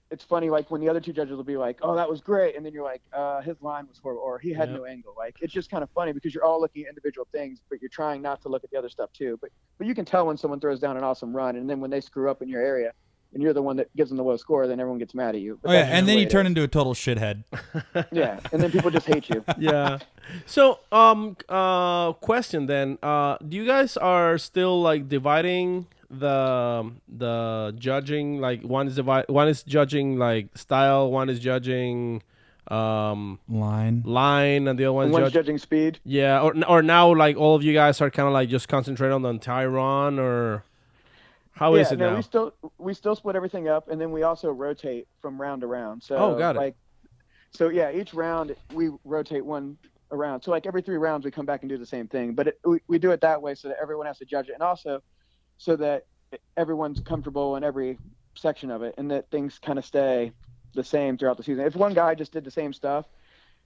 it's funny, like when the other two judges will be like, oh, that was great. And then you're like, his line was horrible, or he had no angle. Like, it's just kind of funny because you're all looking at individual things, but you're trying not to look at the other stuff too. But you can tell when someone throws down an awesome run, and then when they screw up in your area and you're the one that gives them the low score, then everyone gets mad at you. But and then you turn into a total shithead. Yeah, and then people just hate you. Yeah. So, question then, do you guys are still like dividing the judging, like one is judging like style, one is judging line, and the other one's judging speed? Yeah, or now like all of you guys are kind of like just concentrate on the entire run, or how is it now? We still split everything up, and then we also rotate from round to round. So got it. So yeah, each round we rotate one around. So like every 3 rounds we come back and do the same thing, but we do it that way so that everyone has to judge it, and also so that everyone's comfortable in every section of it, and that things kind of stay the same throughout the season. If one guy just did the same stuff,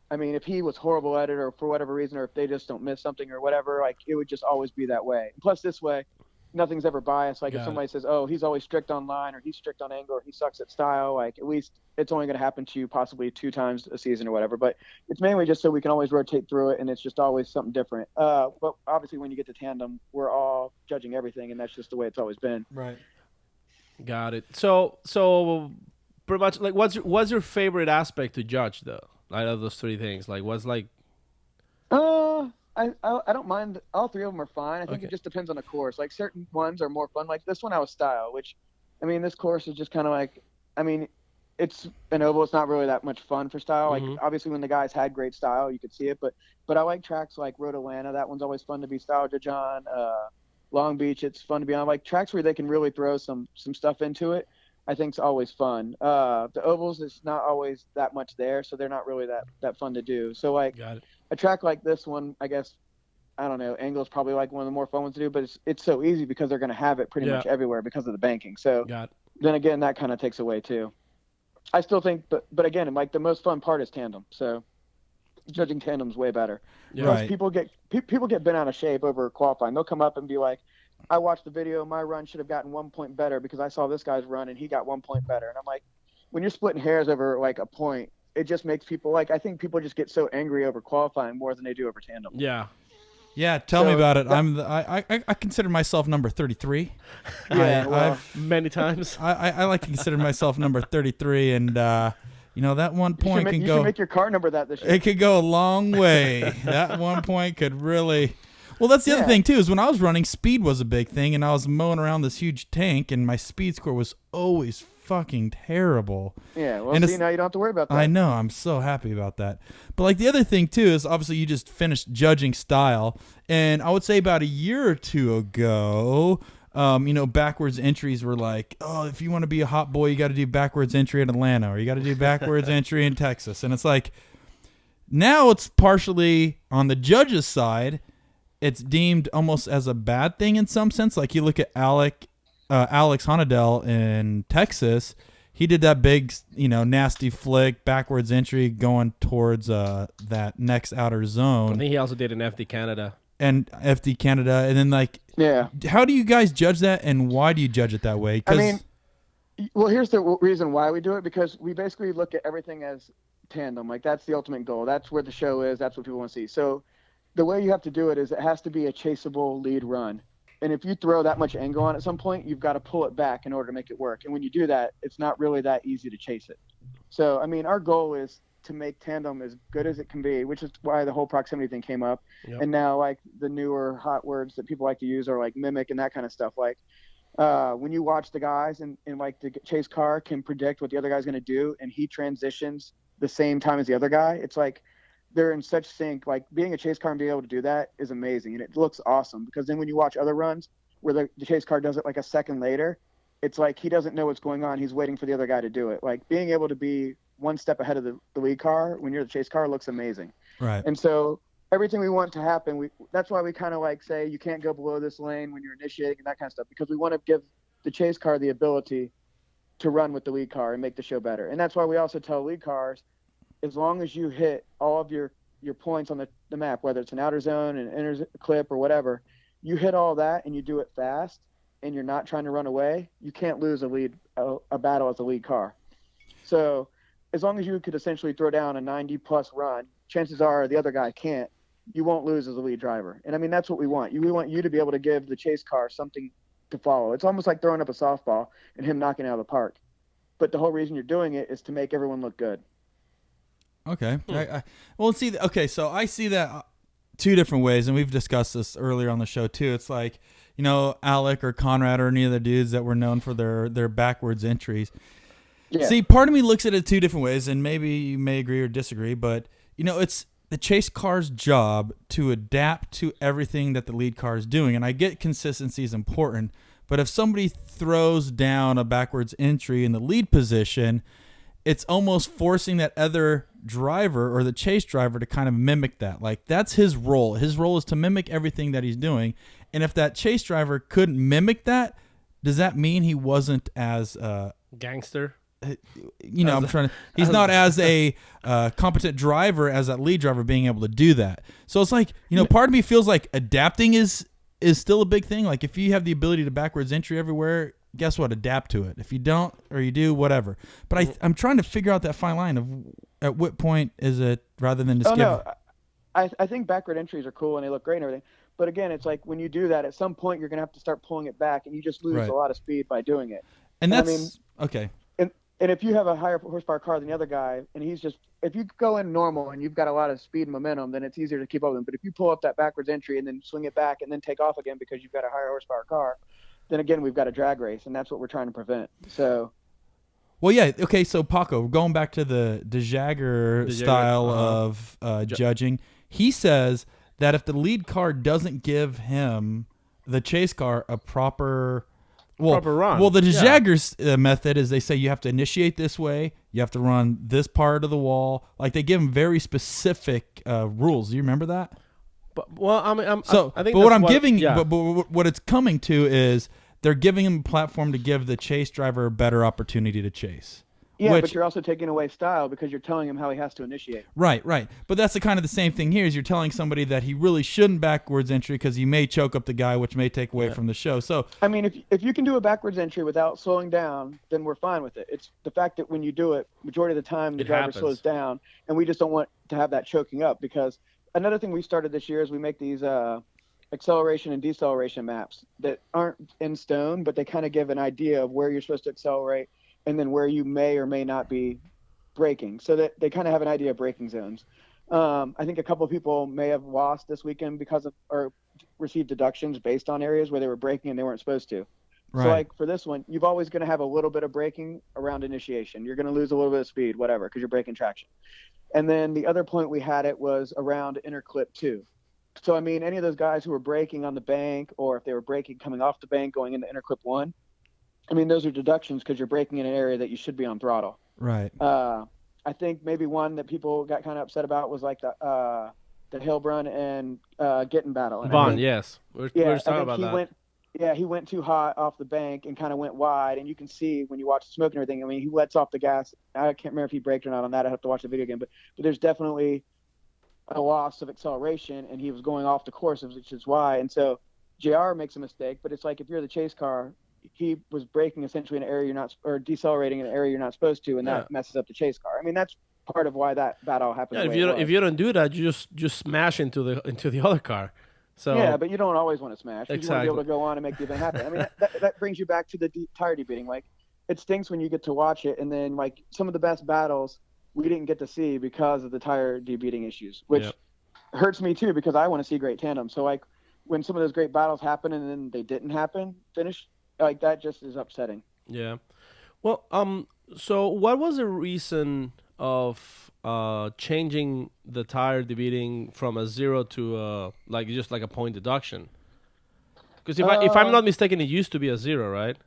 I mean, if he was horrible at it, or for whatever reason, or if they just don't miss something or whatever, like it would just always be that way. And plus, this way, nothing's ever biased. Like if somebody says, oh, he's always strict on line, or he's strict on angle, or he sucks at style, like at least it's only going to happen to you possibly 2 times a season or whatever. But it's mainly just so we can always rotate through it, and it's just always something different. But obviously when you get to tandem, we're all judging everything, and that's just the way it's always been. Right. Got it. So pretty much, like, what's your favorite aspect to judge though? Out of those 3 things, like what's like? I don't mind. All 3 of them are fine. I think it just depends on the course. Like certain ones are more fun. Like this one, I was style, which, I mean, this course is just kind of like, I mean, it's an oval. It's not really that much fun for style. Like obviously when the guys had great style, you could see it. But I like tracks like Road Atlanta. That one's always fun to be style judge on. Long Beach, it's fun to be on. Like tracks where they can really throw some stuff into it, I think is always fun. The ovals, it's not always that much there, so they're not really that fun to do. So like a track like this one, I guess, I don't know, angle is probably like one of the more fun ones to do, but it's so easy because they're going to have it pretty much everywhere because of the banking. So then again, that kind of takes away too. I still think, but again, like the most fun part is tandem. So judging tandem's way better. Yeah. Right. People get bent out of shape over qualifying. They'll come up and be like, I watched the video, my run should have gotten 1 point better because I saw this guy's run and he got 1 point better. And I'm like, when you're splitting hairs over like a point, it just makes people I think people just get so angry over qualifying more than they do over tandem. Yeah. Yeah, tell me about it. I consider myself number 33. Yeah, many times. I like to consider myself number 33, and that 1 point can go. You should make your car number that this year. It could go a long way. That 1 point could really. Well, that's the other thing too. Is when I was running, speed was a big thing, and I was mowing around this huge tank, and my speed score was always fucking terrible. Yeah. Well, see, now you don't have to worry about that. I know. I'm so happy about that. But like the other thing too is obviously you just finished judging style, and I would say about a year or two ago. Backwards entries were like, oh, if you want to be a hot boy, you got to do backwards entry in Atlanta, or you got to do backwards entry in Texas. And it's like, now it's partially on the judges' side. It's deemed almost as a bad thing in some sense. Like you look at Alex Honadell in Texas, he did that big, nasty flick, backwards entry going towards that next outer zone. I think he also did an FD Canada. And then how do you guys judge that, and why do you judge it that way? Well, here's the reason why we do it, because we basically look at everything as tandem. Like that's the ultimate goal. That's where the show is. That's what people want to see. So the way you have to do it is it has to be a chaseable lead run. And if you throw that much angle on at some point, you've got to pull it back in order to make it work. And when you do that, it's not really that easy to chase it. So, our goal is to make tandem as good as it can be, which is why the whole proximity thing came up. Yep. And now like the newer hot words that people like to use are like mimic and that kind of stuff. Like when you watch the guys and like the chase car can predict what the other guy's going to do, and he transitions the same time as the other guy. It's like they're in such sync. Like being a chase car and being able to do that is amazing. And it looks awesome, because then when you watch other runs where the chase car does it like a second later, it's like he doesn't know what's going on. He's waiting for the other guy to do it. Like being able to be one step ahead of the lead car when you're the chase car looks amazing. Right. And so everything we want to happen, that's why we kind of like say you can't go below this lane when you're initiating and that kind of stuff, because we want to give the chase car the ability to run with the lead car and make the show better. And that's why we also tell lead cars, as long as you hit all of your points on the map, whether it's an outer zone, an inner clip, or whatever, you hit all that and you do it fast and you're not trying to run away, you can't lose a battle as a lead car. So as long as you could essentially throw down a 90-plus run, chances are the other guy can't. You won't lose as a lead driver. And that's what we want. We want you to be able to give the chase car something to follow. It's almost like throwing up a softball and him knocking it out of the park. But the whole reason you're doing it is to make everyone look good. Okay. So I see that two different ways, and we've discussed this earlier on the show too. It's like, Alec or Conrad or any of the dudes that were known for their backwards entries. Yeah. See, part of me looks at it two different ways, and maybe you may agree or disagree, but it's the chase car's job to adapt to everything that the lead car is doing. And I get consistency is important, but if somebody throws down a backwards entry in the lead position, it's almost forcing that other driver or the chase driver to kind of mimic that. Like that's his role. His role is to mimic everything that he's doing. And if that chase driver couldn't mimic that, does that mean he wasn't as gangster? He's not as a competent driver as that lead driver being able to do that. So it's like, part of me feels like adapting is still a big thing. Like if you have the ability to backwards entry everywhere, guess what? Adapt to it. If you don't, or you do, whatever. But I'm trying to figure out that fine line of at what point is it, rather than just I think backward entries are cool and they look great and everything. But again, it's like when you do that, at some point you're going to have to start pulling it back, and you just lose a lot of speed by doing it. And that's okay. And if you have a higher horsepower car than the other guy, and if you go in normal and you've got a lot of speed and momentum, then it's easier to keep up with him. But if you pull up that backwards entry and then swing it back and then take off again because you've got a higher horsepower car, then again, we've got a drag race, and that's what we're trying to prevent. So, well, yeah, okay. So Paco, going back to the Jagger style of judging, he says that if the lead car doesn't give him the chase car a proper run. Well, the Jagger's method is they say you have to initiate this way, you have to run this part of the wall. Like they give him very specific rules. Do you remember that? But I think. But what I'm giving, but what it's coming to is they're giving him a platform to give the chase driver a better opportunity to chase. Yeah, but you're also taking away style because you're telling him how he has to initiate. Right. But that's the same thing here is you're telling somebody that he really shouldn't backwards entry because he may choke up the guy, which may take away from the show. So if you can do a backwards entry without slowing down, then we're fine with it. It's the fact that when you do it, majority of the time the driver slows down, and we just don't want to have that choking up. Because another thing we started this year is we make these acceleration and deceleration maps that aren't in stone, but they kind of give an idea of where you're supposed to accelerate and then where you may or may not be braking, so that they kind of have an idea of braking zones. I think a couple of people may have lost this weekend because of, or received deductions based on areas where they were braking and they weren't supposed to. Right. So like for this one, you've always going to have a little bit of braking around initiation. You're going to lose a little bit of speed, whatever, because you're braking traction. And then the other point we had it was around interclip 2. So, I mean, any of those guys who were braking on the bank, or if they were braking coming off the bank going into interclip 1, I mean, those are deductions because you're braking in an area that you should be on throttle. Right. I think maybe one that people got kind of upset about was like the Hilbrun and Gittin battle. And Vaughn, yes. We're talking about that. He went too hot off the bank and kind of went wide, and you can see when you watch the smoke and everything. I mean, he lets off the gas. I can't remember if he braked or not on that. I have to watch the video again, but there's definitely a loss of acceleration, and he was going off the course, which is why. And so JR makes a mistake, but it's like if you're the chase car, he was braking essentially in an area you're not, or decelerating in an area you're not supposed to, and that messes up the chase car. I mean, that's part of why that battle happened. Yeah, if you don't do that, you just smash into the other car. So yeah, but you don't always want to smash. Exactly. You want to be able to go on and make the event happen. I mean, that brings you back to the tire debeating. Like, it stinks when you get to watch it, and then like some of the best battles we didn't get to see because of the tire debeating issues, which hurts me too because I want to see great tandem. So like when some of those great battles happen and then they didn't finish, like that just is upsetting. Yeah. Well, so what was the reason of changing the tire debeating from a 0 to like just like a point deduction? Because if I'm not mistaken, it used to be a 0, right?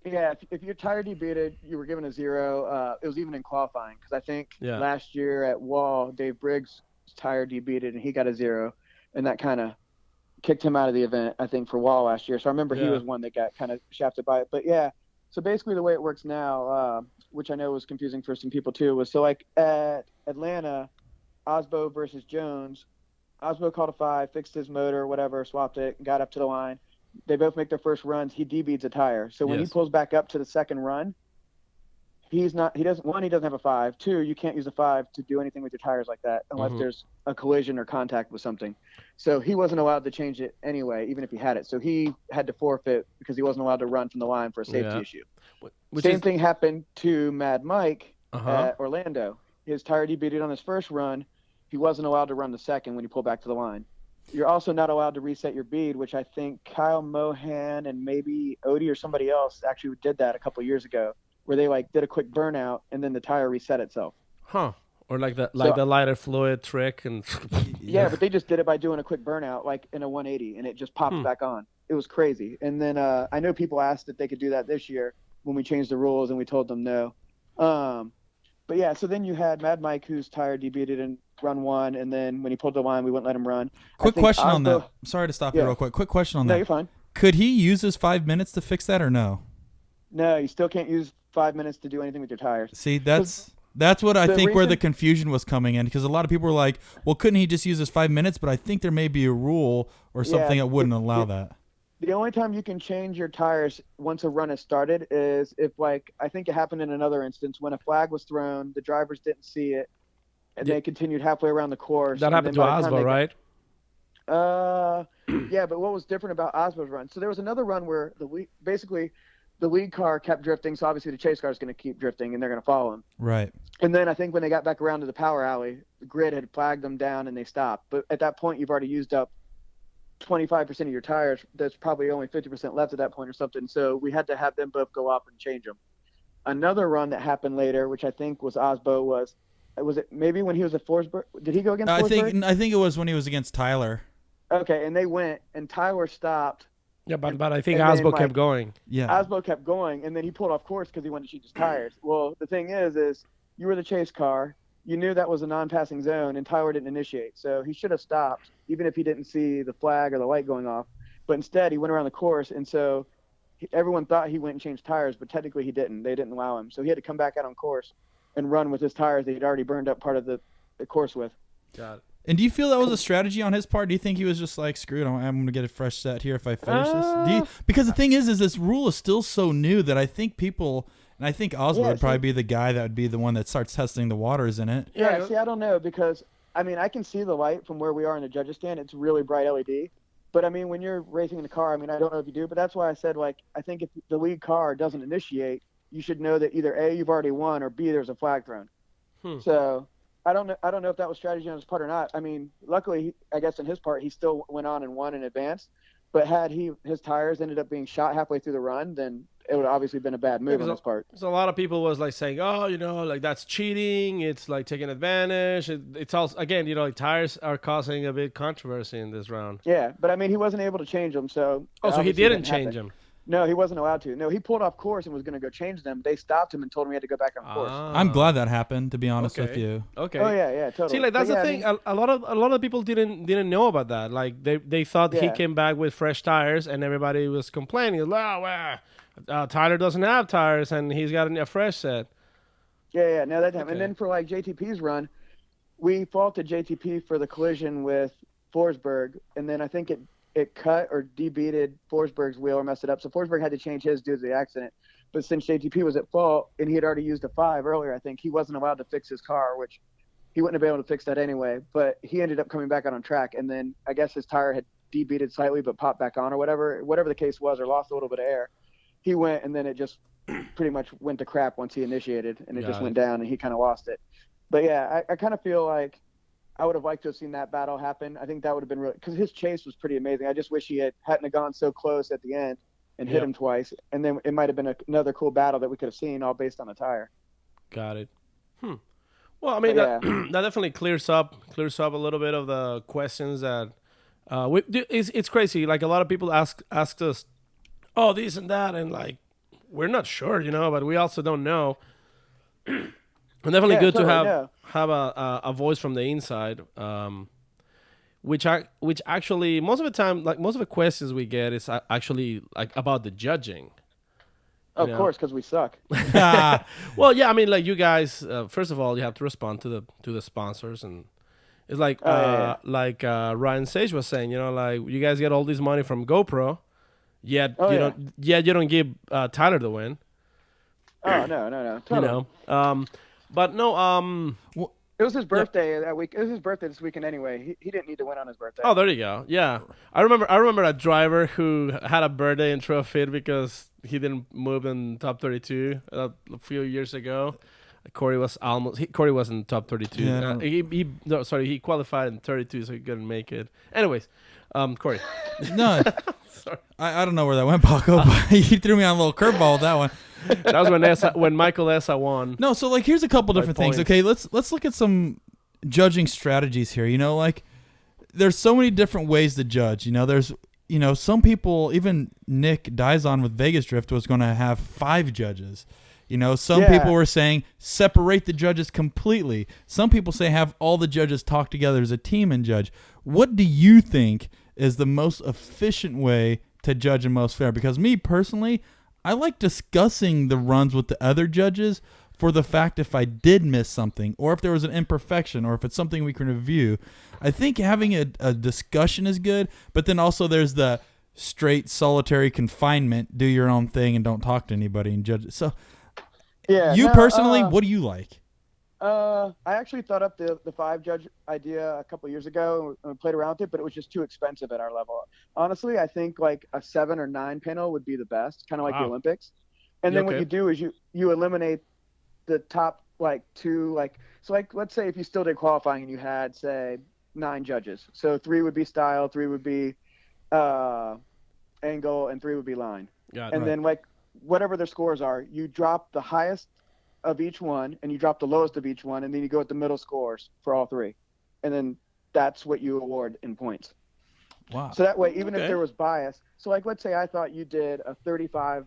Yeah, if you're tire debeated, you were given a 0. It was even in qualifying because I think last year at Wall, Dave Briggs tire debeated and he got a 0, and that kind of kicked him out of the event, I think, for Wall last year. So I remember he was one that got kind of shafted by it. But yeah, so basically the way it works now, which I know was confusing for some people too, was so like at Atlanta, Osbo versus Jones, Osbo called a 5, fixed his motor, whatever, swapped it, got up to the line. They both make their first runs. He debeads a tire. So when he pulls back up to the second run, he doesn't have a 5. 2, you can't use a 5 to do anything with your tires like that unless there's a collision or contact with something. So he wasn't allowed to change it anyway, even if he had it. So he had to forfeit because he wasn't allowed to run from the line for a safety issue. Same thing happened to Mad Mike at Orlando. His tire debeated on his first run. He wasn't allowed to run the second when he pulled back to the line. You're also not allowed to reset your bead, which I think Kyle Mohan and maybe Odie or somebody else actually did that a couple of years ago, where they like did a quick burnout and then the tire reset itself. Huh. Or like the lighter fluid trick and yeah, but they just did it by doing a quick burnout like in a 180 and it just popped back on. It was crazy. And then I know people asked if they could do that this year when we changed the rules and we told them no. But yeah, so then you had Mad Mike whose tire debeated in run 1, and then when he pulled the line, we wouldn't let him run. Quick question on that. Sorry to stop you real quick. Quick question on that. No, you're fine. Could he use his 5 minutes to fix that or no? No, you still can't use 5 minutes to do anything with your tires. See, that's what I think where the confusion was coming in, because a lot of people were like, well, couldn't he just use his 5 minutes? But I think there may be a rule or something that wouldn't allow that. The only time you can change your tires once a run has started is if, like, I think it happened in another instance when a flag was thrown, the drivers didn't see it, and they continued halfway around the course. That happened to Osbo, right? Yeah, but what was different about Osbo's run? So there was another run where the lead car kept drifting, so obviously the chase car is going to keep drifting, and they're going to follow him. Right. And then I think when they got back around to the power alley, the grid had flagged them down, and they stopped. But at that point, you've already used up 25% of your tires. There's probably only 50% left at that point or something. So we had to have them both go up and change them. Another run that happened later, which I think was Osbo, was it maybe when he was at Forsberg? Did he go against Forsberg? I think it was when he was against Tyler. Okay, and they went, and Tyler stopped. Yeah, but I think Osbo kept going. Yeah, Osbo kept going, and then he pulled off course because he wanted to change his tires. Well, the thing is you were the chase car. You knew that was a non-passing zone, and Tyler didn't initiate. So he should have stopped, even if he didn't see the flag or the light going off. But instead, he went around the course, and so everyone thought he went and changed tires, but technically he didn't. They didn't allow him. So he had to come back out on course and run with his tires that he'd already burned up part of the course with. Got it. And do you feel that was a strategy on his part? Do you think he was just like, screw it, I'm going to get a fresh set here if I finish this? Because the thing is this rule is still so new that I think people... And I think Osborne would probably be the guy that would be the one that starts testing the waters in it. Yeah, see, I don't know because, I mean, I can see the light from where we are in the judges' stand. It's really bright LED. But, I mean, when you're racing in the car, I mean, I don't know if you do, but that's why I said, like, I think if the lead car doesn't initiate, you should know that either A, you've already won, or B, there's a flag thrown. So I don't know if that was strategy on his part or not. I mean, luckily, I guess in his part, he still went on and won in advance. But had his tires ended up being shot halfway through the run, then it would have obviously been a bad move on his part. So a lot of people was like saying, oh, like that's cheating. It's like taking advantage. It's also, again, like tires are causing a big controversy in this round. Yeah, but I mean, he wasn't able to change them. So he didn't change them. No, he wasn't allowed to. No, he pulled off course and was going to go change them. They stopped him and told him he had to go back on course. I'm glad that happened, to be honest with you. Okay. Oh yeah, totally. See, like that's the thing. A lot of people didn't know about that. Like they thought he came back with fresh tires, and everybody was complaining. Tyler doesn't have tires, and he's got a fresh set. Yeah. No, that happened. And then for like JTP's run, we faulted JTP for the collision with Forsberg, and then I think it cut or debeated Forsberg's wheel or messed it up. So Forsberg had to change his due to the accident. But since JTP was at fault and he had already used a 5 earlier, I think he wasn't allowed to fix his car, which he wouldn't have been able to fix that anyway. But he ended up coming back out on track. And then I guess his tire had debeated slightly but popped back on or whatever the case was, or lost a little bit of air. He went, and then it just pretty much went to crap once he initiated, and it just went down, and he kind of lost it. But yeah, I kind of feel like I would have liked to have seen that battle happen. I think that would have been really, because his chase was pretty amazing. I just wish he hadn't gone so close at the end and hit him twice, and then it might have been another cool battle that we could have seen, all based on a tire. Got it. Well, I mean, that definitely clears up a little bit of the questions that it's crazy. Like a lot of people asked us, oh, this and that, and like we're not sure, but we also don't know. And definitely good to have a voice from the inside, which actually most of the time, like most of the questions we get is actually like about the judging. Of course, because we suck. Well, yeah, I mean, like you guys, first of all, you have to respond to the sponsors, and it's like Ryan Sage was saying, like you guys get all this money from GoPro, yet you don't give Tyler the win. Oh no, totally. But no, it was his birthday that week. It was his birthday this weekend anyway. He didn't need to win on his birthday. Oh, there you go. Yeah, I remember a driver who had a birthday and threw a fit because he didn't move in top 32 a few years ago. Corey wasn't top 32. Yeah, he qualified in 32, so he couldn't make it. Anyways, Corey. No, sorry. I don't know where that went, Paco. But he threw me on a little curveball with that one. That was when Michael Essa won. No, so like here's a couple different things. Okay, let's look at some judging strategies here. Like there's so many different ways to judge. There's some people, even Nick Dizon with Vegas Drift was going to have 5 judges. Some people were saying separate the judges completely. Some people say have all the judges talk together as a team and judge. What do you think is the most efficient way to judge and most fair? Because me personally, I like discussing the runs with the other judges for the fact if I did miss something or if there was an imperfection or if it's something we can review. I think having a discussion is good, but then also there's the straight solitary confinement, do your own thing and don't talk to anybody and judge it. So personally, what do you like? I actually thought up the 5-judge idea a couple of years ago and we played around with it, but it was just too expensive at our level. Honestly, I think like a 7 or 9 panel would be the best, kind of like the Olympics. And then what you do is you eliminate the top like 2, so let's say if you still did qualifying and you had say 9 judges, so 3 would be style, 3 would be angle, and 3 would be line. Then like whatever their scores are, you drop the highest of each one and you drop the lowest of each one, and then you go with the middle scores for all 3, and then that's what you award in points. Wow. So that way, even if there was bias, so like let's say I thought you did a 35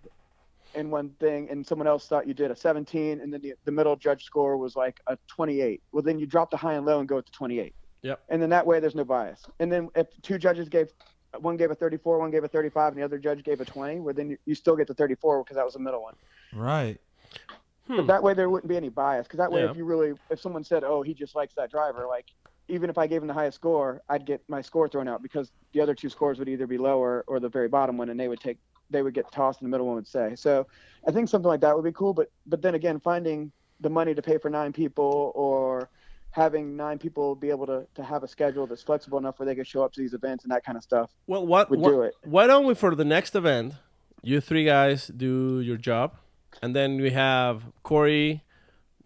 in one thing and someone else thought you did a 17, and then the middle judge score was like a 28, well then you drop the high and low and go with the 28. Yep. And then that way there's no bias. And then if 2 judges one gave a 34, one gave a 35, and the other judge gave a 20, well then you still get the 34 because that was the middle one. Right. But that way there wouldn't be any bias, because that way if someone said, oh, he just likes that driver, like even if I gave him the highest score, I'd get my score thrown out because the other 2 scores would either be lower or the very bottom one, and they would get tossed, and the middle one would stay. So I think something like that would be cool. But then again, finding the money to pay for 9 people or having 9 people be able to have a schedule that's flexible enough where they can show up to these events and that kind of stuff. Well, do it. Why don't we, for the next event, you 3 guys do your job, and then we have Corey,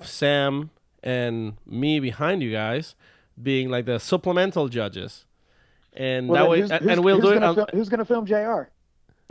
Sam, and me behind you guys being like the supplemental judges. And Well, that way, and we'll do it. Who's gonna film JR?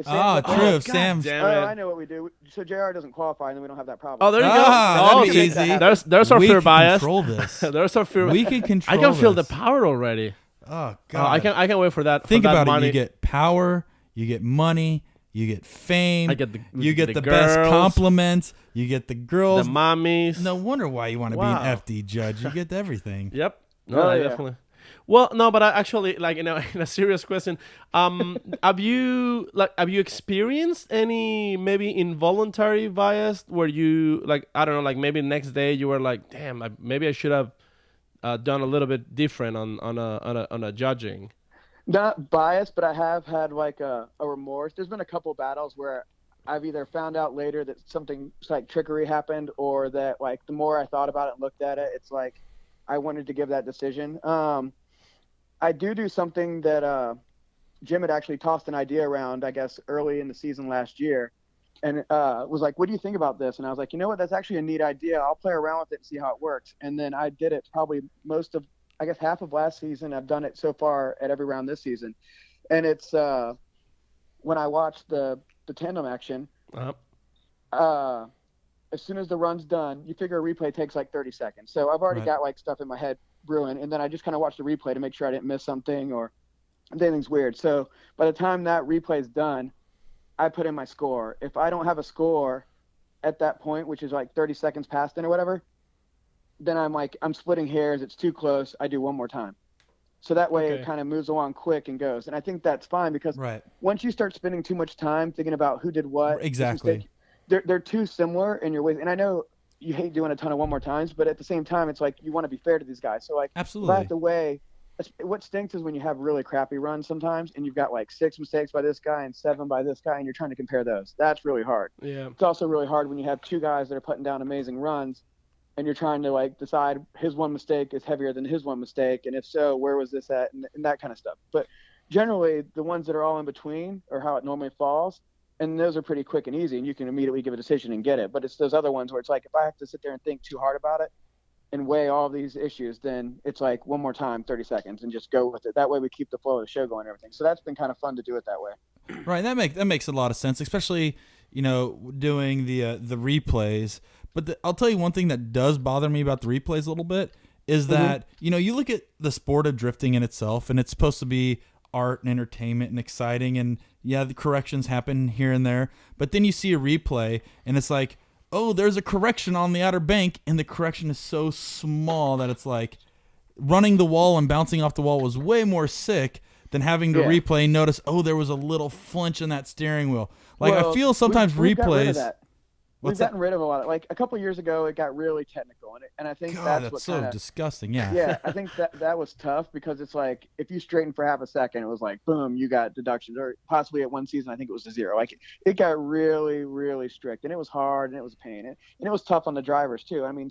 True. Sam's. Damn Oh, it. I know what we do. So JR doesn't qualify, and then we don't have that problem. Oh, there you go. That'd be see, easy. there's our fear bias. Control this. There's our fear. We can control. I can feel this. the power already. Oh God. I can't wait for that. Think for that about money. it. You get power. You get money. You get fame. I get you get the girls, best compliments. You get the girls. the mommies. No wonder why you want to be an FD judge. You get everything. Yep. No, definitely. Well, no, but I actually, like, in a serious question, have you experienced any maybe involuntary bias where you, like, I don't know, like maybe next day you were like, damn, maybe I should have done a little bit different on a judging. Not biased, but I have had like a remorse. There's been a couple battles where I've either found out later that something like trickery happened, or that like the more I thought about it and looked at it, it's like I wanted to give that decision. I do something that Jim had actually tossed an idea around, I guess, early in the season last year, and was like, what do you think about this? And I was like, you know what, that's actually a neat idea. I'll play around with it and see how it works. And then I did it probably most of, I guess, half of last season. I've done it so far at every round this season. And it's when I watched the tandem action, as soon as the run's done, you figure a replay takes like 30 seconds. So I've already got like stuff in my head brewing, and then I just kind of watch the replay to make sure I didn't miss something or anything's weird. So by the time that replay is done, I put in my score. If I don't have a score at that point, which is like 30 seconds past it or whatever, then I'm splitting hairs. It's too close. I do one more time. So that way it kind of moves along quick and goes. And I think that's fine, because once you start spending too much time thinking about who did what, exactly, they're too similar in your ways. And I know you hate doing a ton of one more times, but at the same time, it's like you want to be fair to these guys. So like, absolutely, by the way, what stinks is when you have really crappy runs sometimes, and you've got like 6 mistakes by this guy and 7 by this guy, and you're trying to compare those. That's really hard. Yeah. It's also really hard when you have 2 guys that are putting down amazing runs, and you're trying to like decide his one mistake is heavier than his one mistake, and if so, where was this at, and that kind of stuff. But generally, the ones that are all in between are how it normally falls. And those are pretty quick and easy, and you can immediately give a decision and get it. But it's those other ones where it's like, if I have to sit there and think too hard about it and weigh all these issues, then it's like one more time, 30 seconds, and just go with it. That way we keep the flow of the show going and everything. So that's been kind of fun to do it that way. Right. That makes a lot of sense, especially, doing the replays. But I'll tell you one thing that does bother me about the replays a little bit is that, you look at the sport of drifting in itself, and it's supposed to be art and entertainment and exciting, and the corrections happen here and there, but then you see a replay and it's like, oh, there's a correction on the outer bank, and the correction is so small that it's like running the wall and bouncing off the wall was way more sick than having to replay and notice, oh, there was a little flinch in that steering wheel. Like, I feel sometimes replays. We've gotten rid of a lot. Like a couple years ago, it got really technical, and I think that's what so disgusting. Yeah. Yeah, I think that was tough, because it's like if you straighten for half a second, it was like boom, you got deductions, or possibly at one season I think it was a 0. Like it got really, really strict, and it was hard, and it was a pain, and it was tough on the drivers too. I mean,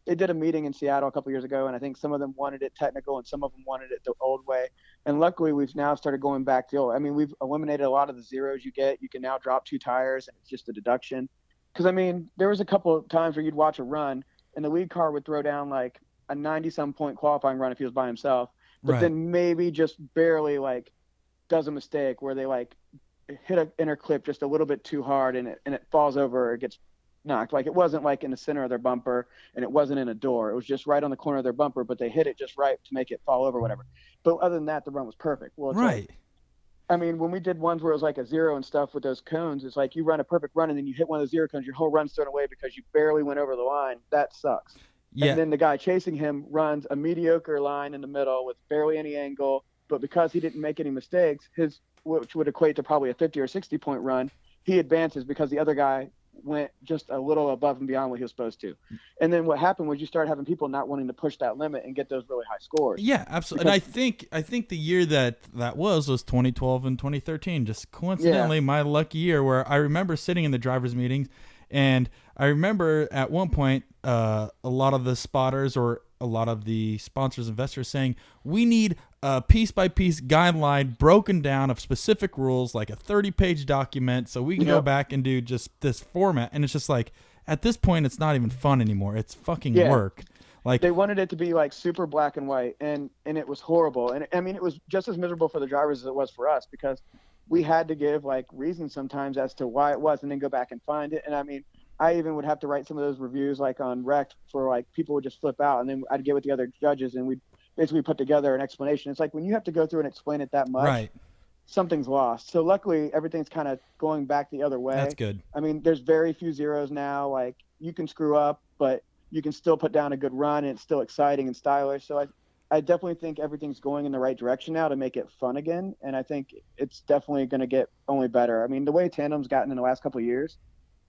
they did a meeting in Seattle a couple years ago, and I think some of them wanted it technical, and some of them wanted it the old way. And luckily, we've now started going back to the old. I mean, we've eliminated a lot of the zeros you get. You can now drop 2 tires, and it's just a deduction. Because, I mean, there was a couple of times where you'd watch a run, and the lead car would throw down like a 90-some point qualifying run if he was by himself, but then maybe just barely like does a mistake where they like hit an inner clip just a little bit too hard, and it falls over, or it gets knocked. Like, it wasn't like in the center of their bumper, and it wasn't in a door. It was just right on the corner of their bumper, but they hit it just right to make it fall over, whatever. But other than that, the run was perfect. Well, it's like, I mean, when we did ones where it was like a 0 and stuff with those cones, it's like you run a perfect run and then you hit one of the 0 cones, your whole run's thrown away because you barely went over the line. That sucks. Yeah. And then the guy chasing him runs a mediocre line in the middle with barely any angle, but because he didn't make any mistakes, which would equate to probably a 50 or 60 point run, he advances because the other guy went just a little above and beyond what he was supposed to. And then what happened was you started having people not wanting to push that limit and get those really high scores. Yeah, absolutely. And I think the year that was 2012 and 2013, just coincidentally my lucky year, where I remember sitting in the drivers' meetings, and I remember at one point a lot of the spotters or a lot of the sponsors, investors saying, we need a piece-by-piece guideline broken down of specific rules, like a 30-page document, so we can go back and do just this format. And it's just like, at this point, it's not even fun anymore. It's fucking work. Like they wanted it to be like super black and white, and it was horrible. And I mean, it was just as miserable for the drivers as it was for us, because we had to give like reasons sometimes as to why it was, and then go back and find it. And I mean, I even would have to write some of those reviews like on Rect for like people would just flip out, and then I'd get with the other judges and we'd basically put together an explanation. It's like when you have to go through and explain it that much, right. something's lost. So luckily everything's kind of going back the other way. That's good. I mean, there's very few zeros now. Like you can screw up, but you can still put down a good run and it's still exciting and stylish. So I definitely think everything's going in the right direction now to make it fun again. And I think it's definitely going to get only better. I mean, the way tandem's gotten in the last couple of years,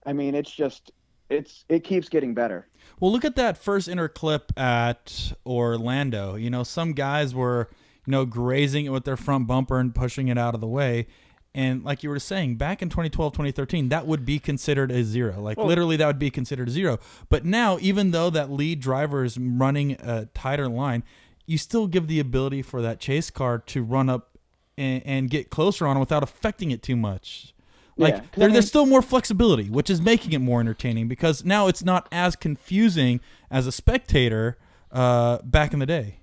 I mean, it keeps getting better. Well, look at that first interclip at Orlando. You know, some guys were, grazing it with their front bumper and pushing it out of the way. And like you were saying, back in 2012, 2013, that would be considered a zero. Literally, that would be considered a zero. But now, even though that lead driver is running a tighter line, you still give the ability for that chase car to run up and get closer on without affecting it too much. There's still more flexibility, which is making it more entertaining, because now it's not as confusing as a spectator back in the day.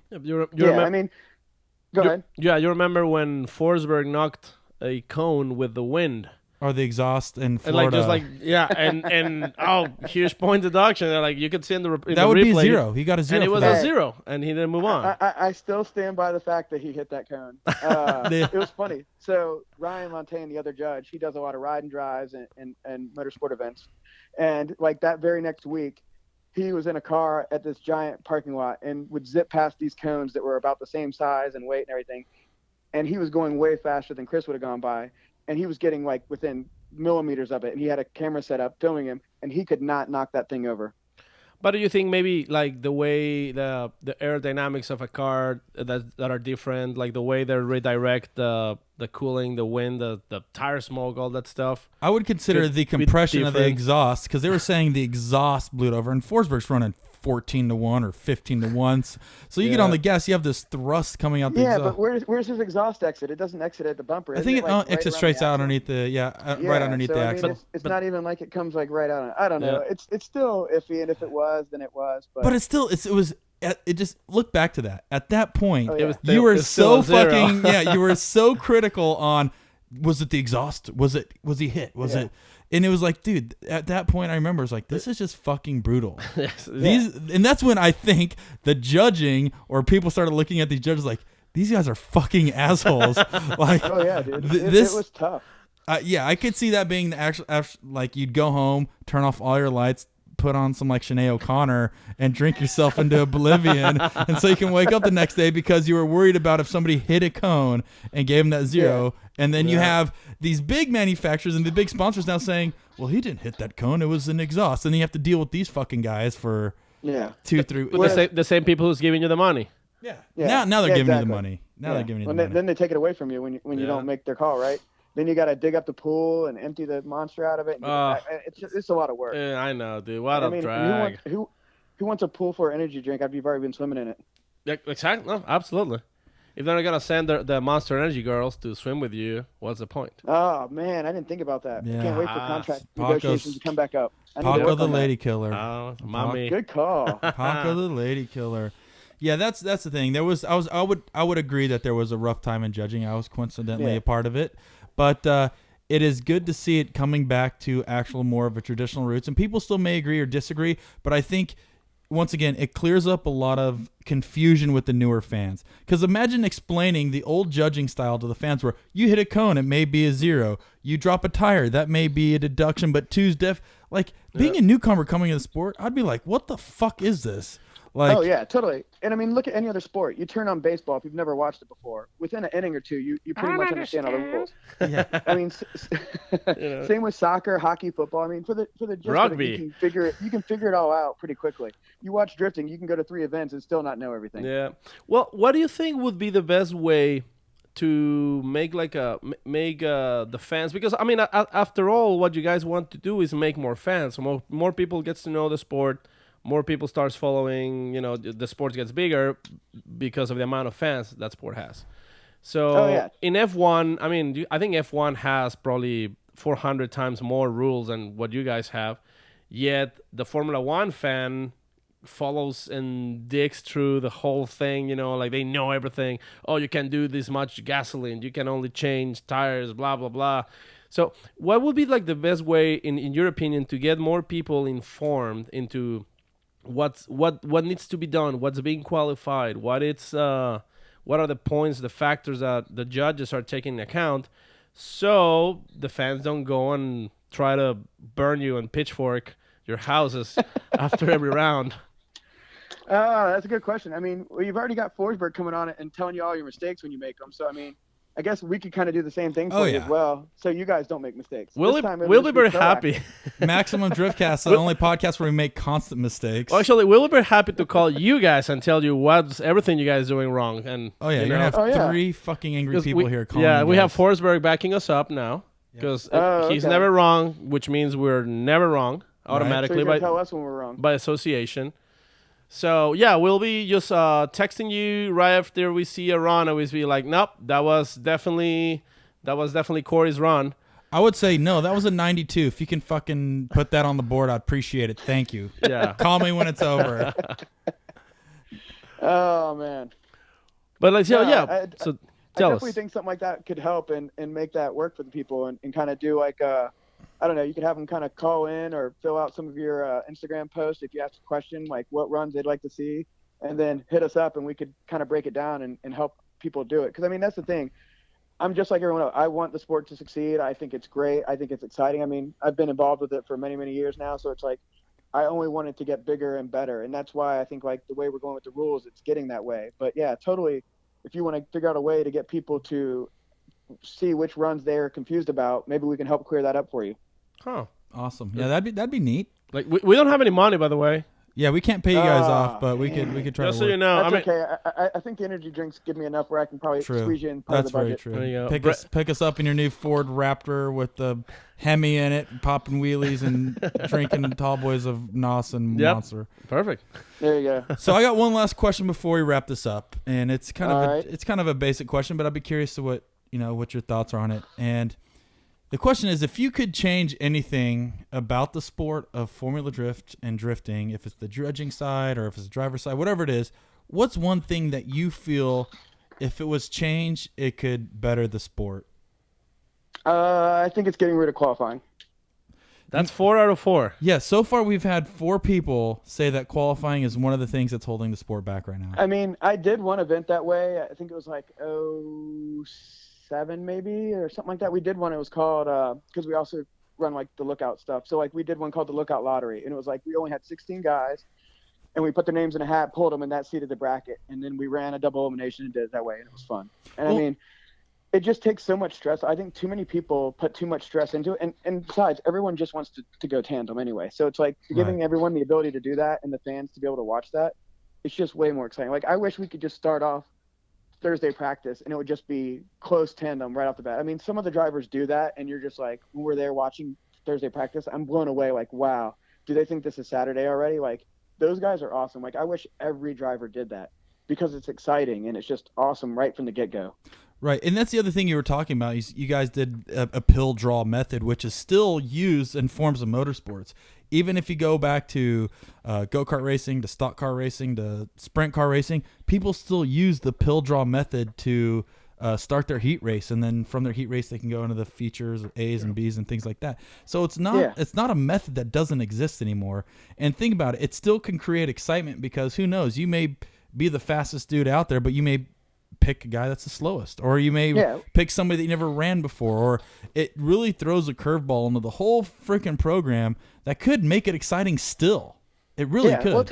Go ahead. Yeah, you remember when Forsberg knocked a cone with the wind, or the exhaust in Florida, and huge point deduction. They're like, you could see in the that would replay, be a zero. He got a zero, and it was a zero, and he didn't move on. I still stand by the fact that he hit that cone. It was funny. So Ryan Montaigne, the other judge, he does a lot of ride and drives and motorsport events, and like that very next week, he was in a car at this giant parking lot and would zip past these cones that were about the same size and weight and everything. And he was going way faster than Chris would have gone by. And he was getting like within millimeters of it. And he had a camera set up filming him, and he could not knock that thing over. But do you think maybe like the way the aerodynamics of a car that are different, like the way they redirect the cooling, the wind, the tire smoke, all that stuff? I would consider the compression of the exhaust, because they were saying the exhaust blew it over, and Forsberg's running 14-1 or 15-1. So you get on the gas, you have this thrust coming out the exhaust. Yeah, but where's his exhaust exit? It doesn't exit at the bumper. I think it exits straight out underneath right underneath the axle. It's not even like it comes like right out. I don't know. It's still iffy, and if it was, then it was. But it's still it just look back to that. At that point, you were so fucking you were so critical on, was it the exhaust? Was he hit? Was it? And it was like, dude, at that point, I remember, it was like, this is just fucking brutal. And that's when I think the judging, or people started looking at these judges like, these guys are fucking assholes. Like, oh yeah, dude, it was tough. I could see that being the actual, like, you'd go home, turn off all your lights, put on some like Sinead O'Connor and drink yourself into oblivion, and so you can wake up the next day because you were worried about if somebody hit a cone and gave them that zero. And then you have these big manufacturers and the big sponsors now saying, well, he didn't hit that cone, it was an exhaust. And then you have to deal with these fucking guys for 2-3 the same people who's giving you the money. Now they're giving you the money. They're giving you the money. Then they take it away from you when you don't make their call, right? Then you got to dig up the pool and empty the monster out of it. It's a lot of work. Yeah, I know, dude. What a drag. Who wants a pool for an energy drink after you've already been swimming in it? Yeah, exactly. No, absolutely. If they're not going to send the Monster Energy girls to swim with you, what's the point? Oh, man, I didn't think about that. Yeah. I can't wait for contract negotiations to come back up. Paco the lady killer. Oh, mommy. Good call. Paco the lady killer. Yeah, that's the thing. I would agree that there was a rough time in judging. I was coincidentally a part of it. But it is good to see it coming back to actual more of a traditional roots. And people still may agree or disagree, but I think, once again, it clears up a lot of confusion with the newer fans. Because imagine explaining the old judging style to the fans where you hit a cone, it may be a zero. You drop a tire, that may be a deduction, but two's def. Like, being a newcomer coming into the sport, I'd be like, what the fuck is this? Like, oh, yeah, totally. And I mean, look at any other sport. You turn on baseball, if you've never watched it before, within an inning or two, you pretty much understand all the rules. Yeah. I mean, same with soccer, hockey, football. I mean, for the rugby, you can figure it all out pretty quickly. You watch drifting, you can go to 3 events and still not know everything. Yeah. Well, what do you think would be the best way to make the fans? Because I mean, after all, what you guys want to do is make more fans. So more people gets to know the sport. More people starts following, the sport gets bigger because of the amount of fans that sport has. So in F1, I mean, I think F1 has probably 400 times more rules than what you guys have. Yet the Formula One fan follows and digs through the whole thing, like they know everything. Oh, you can do this much gasoline, you can only change tires, blah blah blah. So what would be like the best way in your opinion to get more people informed into what needs to be done, what's being qualified, what are the points, the factors that the judges are taking into account, so the fans don't go and try to burn you and pitchfork your houses after every round? That's a good question. I mean, you've already got Forsberg coming on it and telling you all your mistakes when you make them. So, I mean, I guess we could kind of do the same thing for you as well, so you guys don't make mistakes. We'll be very happy. Maximum Driftcast, the only podcast where we make constant mistakes. Well, actually, we'll be happy to call you guys and tell you what's everything you guys doing wrong. And you're gonna have three fucking angry people here calling. Yeah, we have Forsberg backing us up now because he's never wrong, which means we're never wrong automatically. So tell us when we're wrong by association. So yeah, we'll be just texting you right after we see a run, and we'll be like, nope, that was definitely Corey's run. I would say no, that was a 92. If you can fucking put that on the board, I'd appreciate it. Thank you. Yeah. Call me when it's over. Oh man. But like, so I tell us. I definitely think something like that could help and make that work for the people and kind of do like I don't know, you could have them kind of call in or fill out some of your Instagram posts if you ask a question, like what runs they'd like to see, and then hit us up and we could kind of break it down and help people do it. Because, I mean, that's the thing. I'm just like everyone else. I want the sport to succeed. I think it's great. I think it's exciting. I mean, I've been involved with it for many, many years now, so it's like I only want it to get bigger and better. And that's why I think, like, the way we're going with the rules, it's getting that way. But, yeah, totally, if you want to figure out a way to get people to see which runs they're confused about, maybe we can help clear that up for you. Huh. Awesome. Yeah, that'd be neat. Like we don't have any money, by the way. Yeah, we can't pay you guys off, but we could try just to so you know. That's okay. I think the energy drinks give me enough where I can probably squeeze you in part of the budget. That's very true. There you go. Pick us up in your new Ford Raptor with the Hemi in it, popping wheelies and drinking tall boys of Nos and Monster. Perfect. There you go. So I got one last question before we wrap this up, and it's kind of a basic question, but I'd be curious to what your thoughts are on it. And the question is, if you could change anything about the sport of Formula Drift and drifting, if it's the dredging side or if it's the driver's side, whatever it is, what's one thing that you feel if it was changed, it could better the sport? I think it's getting rid of qualifying. That's 4 out of 4. Yeah, so far we've had 4 people say that qualifying is one of the things that's holding the sport back right now. I mean, I did one event that way. I think it was like 07 maybe or something like that. We did one. It was called because we also run like the Lookout stuff. So like we did one called the Lookout Lottery, and it was like we only had 16 guys, and we put their names in a hat, pulled them, and that seated the bracket, and then we ran a double elimination and did it that way, and it was fun. And I mean, it just takes so much stress. I think too many people put too much stress into it, and besides, everyone just wants to go tandem anyway. So it's like giving everyone the ability to do that and the fans to be able to watch that. It's just way more exciting. Like I wish we could just start off Thursday practice and it would just be close tandem right off the bat. I mean, some of the drivers do that, and you're just like, when we're there watching Thursday practice, I'm blown away. Like, wow, do they think this is Saturday already? Like, those guys are awesome. Like, I wish every driver did that because it's exciting and it's just awesome right from the get-go. Right, and that's the other thing you were talking about. You guys did a pill draw method, which is still used in forms of motorsports. Even if you go back to go-kart racing, to stock car racing, to sprint car racing, people still use the pill draw method to start their heat race, and then from their heat race they can go into the features, A's and B's and things like that. So it's not a method that doesn't exist anymore. And think about it, it still can create excitement because who knows, you may be the fastest dude out there, but you may pick a guy that's the slowest, or you may pick somebody that you never ran before, or it really throws a curveball into the whole freaking program that could make it exciting still. It really could. Well,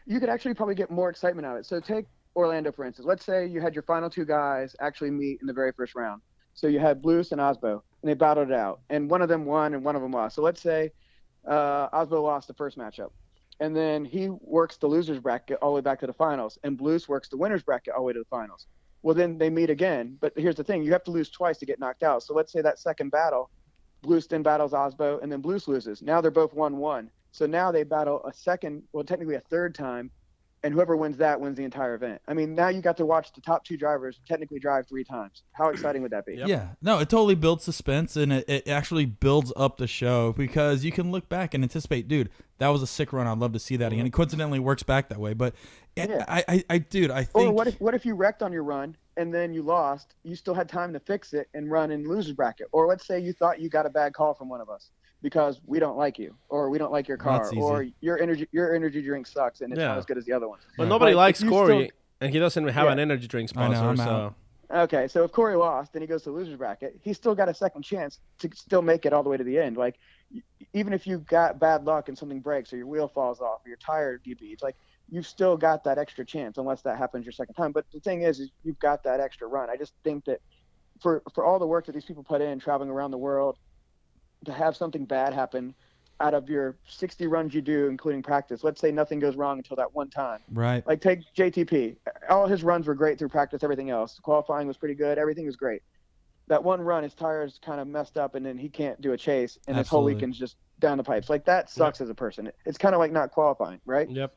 you could actually probably get more excitement out of it. So take Orlando, for instance. Let's say you had your final 2 guys actually meet in the very first round. So you had Blues and Osbo, and they battled it out, and one of them won and one of them lost. So let's say Osbo lost the first matchup, and then he works the loser's bracket all the way back to the finals, and Blues works the winner's bracket all the way to the finals. Well, then they meet again. But here's the thing. You have to lose twice to get knocked out. So let's say that second battle, Blues then battles Osbo, and then Blues loses. Now they're both 1-1. So now they battle a second, well, technically a third time, and whoever wins that wins the entire event. I mean, now you got to watch the top 2 drivers technically drive 3 times. How exciting would that be? Yep. Yeah, no, it totally builds suspense, and it actually builds up the show because you can look back and anticipate, dude, that was a sick run. I'd love to see that again. It coincidentally works back that way, but Yeah. I think. Or what if you wrecked on your run and then you lost? You still had time to fix it and run in loser's bracket. Or let's say you thought you got a bad call from one of us because we don't like you, or we don't like your car, or your energy drink sucks and it's not as good as the other one. But nobody likes Corey, and he doesn't have an energy drink sponsor. I know, so. Okay, so if Corey lost and he goes to loser's bracket, he's still got a second chance to still make it all the way to the end. Like, even if you got bad luck and something breaks or your wheel falls off or your tire debeads, like, you've still got that extra chance unless that happens your second time. But the thing is you've got that extra run. I just think that for all the work that these people put in traveling around the world, to have something bad happen out of your 60 runs you do, including practice, let's say nothing goes wrong until that one time. Right. Like, take JTP. All his runs were great through practice, everything else. Qualifying was pretty good. Everything was great. That one run, his tires kind of messed up, and then he can't do a chase, and his whole weekend's just down the pipes. Like, that sucks as a person. It's kind of like not qualifying, right? Yep.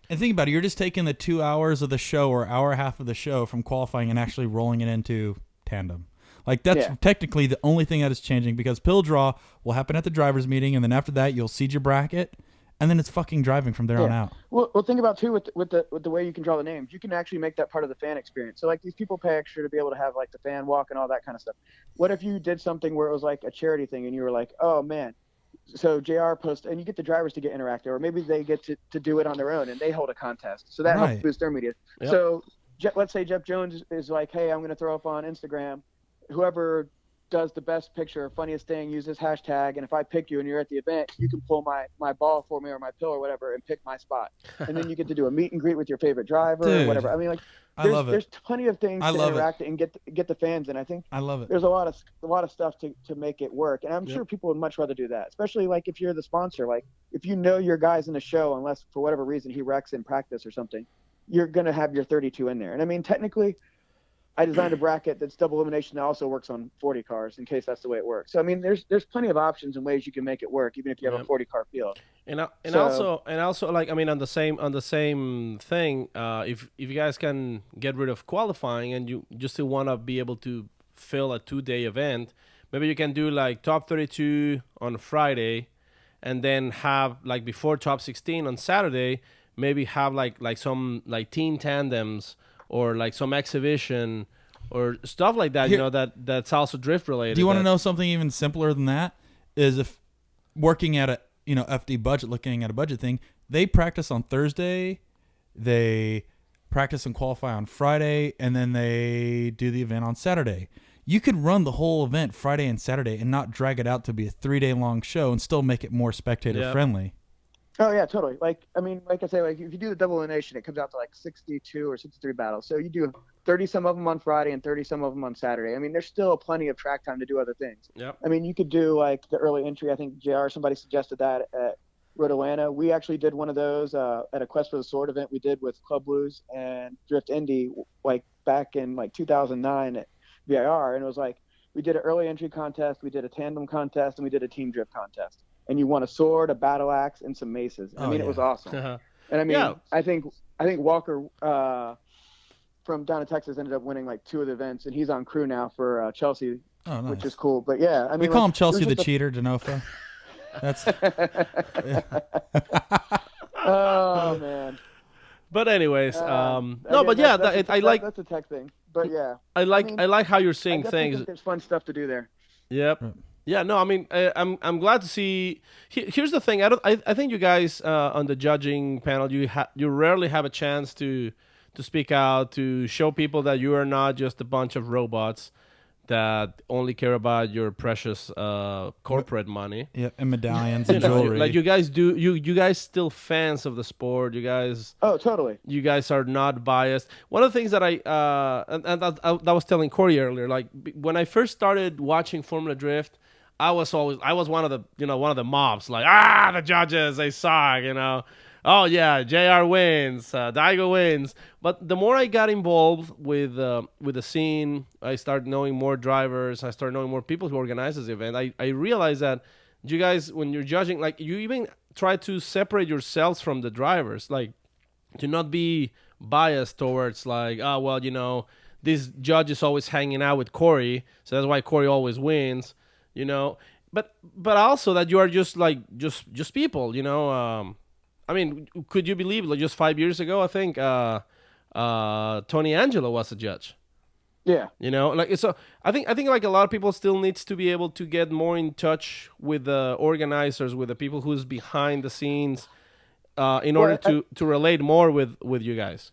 And think about it. You're just taking the 2 hours of the show or hour and a half of the show from qualifying and actually rolling it into tandem. Like, that's technically the only thing that is changing, because pill draw will happen at the driver's meeting, and then after that you'll seed your bracket, and then it's fucking driving from there on out. Well, think about too with the way you can draw the names. You can actually make that part of the fan experience. So, like, these people pay extra to be able to have, like, the fan walk and all that kind of stuff. What if you did something where it was like a charity thing and you were like, oh man, so JR post, and you get the drivers to get interactive, or maybe they get to do it on their own and they hold a contest. So that helps boost their media. Yep. So let's say Jeff Jones is like, hey, I'm going to throw up on Instagram. Whoever does the best picture, funniest thing, use this hashtag, and if I pick you and you're at the event, you can pull my ball for me or my pill or whatever and pick my spot. And then you get to do a meet and greet with your favorite driver or whatever. I mean, like, there's plenty of things to interact and get the fans in. I think I love it. There's a lot of stuff to make it work, and I'm sure people would much rather do that, especially like if you're the sponsor. Like, if you know your guy's in the show, unless for whatever reason he wrecks in practice or something, you're gonna have your 32 in there. And I mean, technically, I designed a bracket that's double elimination that also works on 40 cars in case that's the way it works. So I mean, there's plenty of options and ways you can make it work, even if you have a 40 car field. And also like, I mean, on the same thing, if you guys can get rid of qualifying and you just still want to be able to fill a 2-day event, maybe you can do like top 32 on Friday, and then have like before top 16 on Saturday, maybe have like some like team tandems, or like some exhibition or stuff like that. Here, that's also drift related. Do you want to know something even simpler than that? Is if working at a FD budget, looking at a budget thing, they practice on Thursday, they practice and qualify on Friday, and then they do the event on Saturday. You could run the whole event Friday and Saturday and not drag it out to be a 3-day long show and still make it more spectator friendly. Oh yeah, totally. Like, I mean, like I say, like if you do the double elimination, it comes out to like 62 or 63 battles. So you do 30 some of them on Friday and 30 some of them on Saturday. I mean, there's still plenty of track time to do other things. Yep. I mean, you could do like the early entry. I think JR, somebody suggested that at Road Atlanta. We actually did one of those at a Quest for the Sword event we did with Club Blues and Drift Indy, like back in like 2009 at VIR. And it was like, we did an early entry contest, we did a tandem contest, and we did a team drift contest. And you won a sword, a battle axe, and some maces. I mean, it was awesome. And I mean, I think Walker from down in Texas ended up winning like 2 of the events, and he's on crew now for Chelsea, which is cool. But yeah, I mean, we call him Chelsea the cheater, Denofa. That's. Oh man. But anyways, that's a tech thing. But yeah, I like how you're seeing things. There's fun stuff to do there. Yep. Yeah, no, I mean, I'm glad to see. Here's the thing. I think you guys on the judging panel, you rarely have a chance to speak out, to show people that you are not just a bunch of robots that only care about your precious corporate money. Yeah, and medallions and jewelry. Like you guys do. You guys still fans of the sport. You guys. Oh, totally. You guys are not biased. One of the things that I was telling Corey earlier, like when I first started watching Formula Drift, I was one of the mobs, like, the judges, they suck, Oh yeah, JR wins, Daigo wins. But the more I got involved with the scene, I started knowing more drivers, I started knowing more people who organize this event. I realized that you guys, when you're judging, like you even try to separate yourselves from the drivers. Like not be biased towards like, oh well, this judge is always hanging out with Corey, so that's why Corey always wins, but also that you are just like just people, I mean, could you believe like just 5 years ago, I think Tony Angelo was a judge. Yeah. Like so I think like a lot of people still needs to be able to get more in touch with the organizers, with the people who's behind the scenes, in order to relate more with you guys.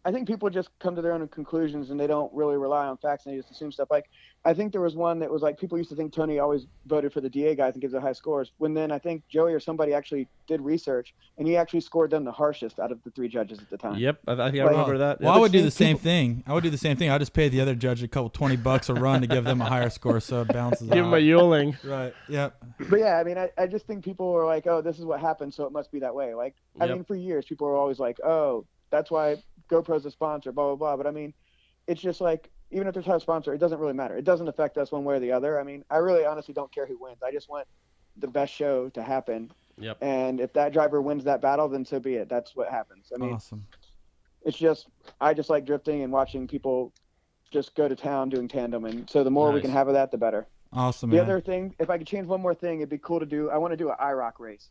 I think people just come to their own conclusions and they don't really rely on facts and they just assume stuff. Like, I think there was one that was like, people used to think Tony always voted for the DA guys and gives the high scores. When then I think Joey or somebody actually did research and he actually scored them the harshest out of the 3 judges at the time. Yep. I think I remember that. Well, I would do the same thing. I just pay the other judge a couple $20 a run to give them a higher score so it bounces out. Give them a Yuling. Right. Yep. But yeah, I mean, I just think people were like, oh, this is what happened, so it must be that way. Like, I mean, for years, people were always like, oh, that's why GoPro's a sponsor, blah, blah, blah. But I mean, it's just like, even if there's not a sponsor, it doesn't really matter. It doesn't affect us one way or the other. I mean, I really honestly don't care who wins. I just want the best show to happen. Yep. And if that driver wins that battle, then so be it. That's what happens. I mean, awesome. It's just, I just like drifting and watching people just go to town doing tandem. And so the more we can have of that, the better. Awesome, The man. other thing, if I could change one more thing, it'd be cool to do, I want to do an IROC race.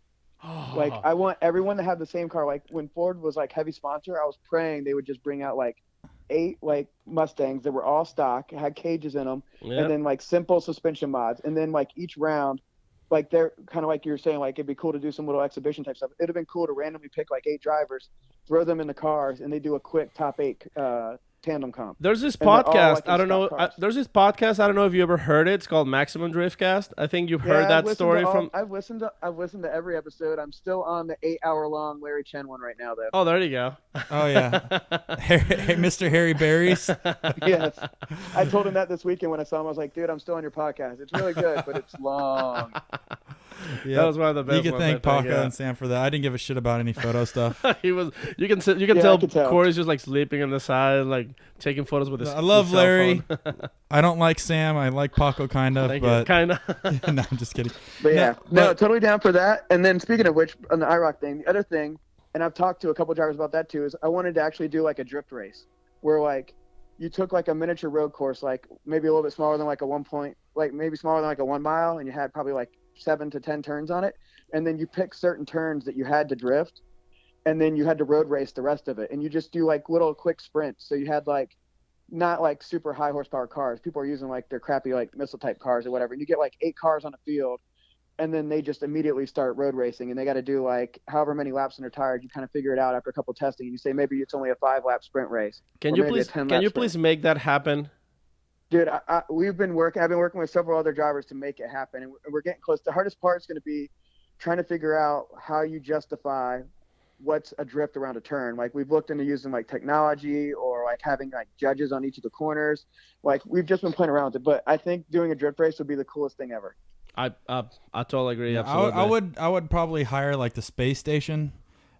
Like, I want everyone to have the same car. Like, when Ford was like heavy sponsor, I was praying they would just bring out like 8 like Mustangs that were all stock, had cages in them, and then like simple suspension mods. And then like each round, like they're kind of like you were saying, like it'd be cool to do some little exhibition type stuff. It'd have been cool to randomly pick like 8 drivers, throw them in the cars, and they do a quick top 8 tandem comp. There's this podcast. Like I don't know. There's this podcast. I don't know if you ever heard it. It's called Maximum Driftcast. I think you've heard that story from. I've listened to every episode. I'm still on the 8-hour-long Larry Chen one right now, though. Oh, there you go. Oh yeah, hey, Mr. Harry Berries. Yes, I told him that this weekend when I saw him. I was like, dude, I'm still on your podcast. It's really good, but it's long. Yeah, that was one of the best. You can thank Paco and Sam for that. I didn't give a shit about any photo stuff. He was. You can tell Corey's just like sleeping on the side, like taking photos with his. I love Larry. I don't like Sam. I like Paco kind of, but kind of. No, I'm just kidding. But yeah, no, totally down for that. And then speaking of which, on the IROC thing, the other thing, and I've talked to a couple drivers about that too, is I wanted to actually do like a drift race where like you took like a miniature road course, like maybe a little bit smaller than like a 1 mile, and you had probably like 7 to 10 turns on it, and then you pick certain turns that you had to drift, and then you had to road race the rest of it, and you just do like little quick sprints. So you had like not like super high horsepower cars. People are using like their crappy like missile type cars or whatever, and you get like 8 cars on a field, and then they just immediately start road racing, and they got to do like however many laps on their tires. You kind of figure it out after a couple testing, and you say maybe it's only a 5-lap sprint race. Can you please make that happen? Dude, I've been working with several other drivers to make it happen, and we're getting close. The hardest part is going to be trying to figure out how you justify what's a drift around a turn. Like, we've looked into using like technology or like having like judges on each of the corners. Like, we've just been playing around with it, but I think doing a drift race would be the coolest thing ever. I totally agree. Absolutely. I would probably hire like the space station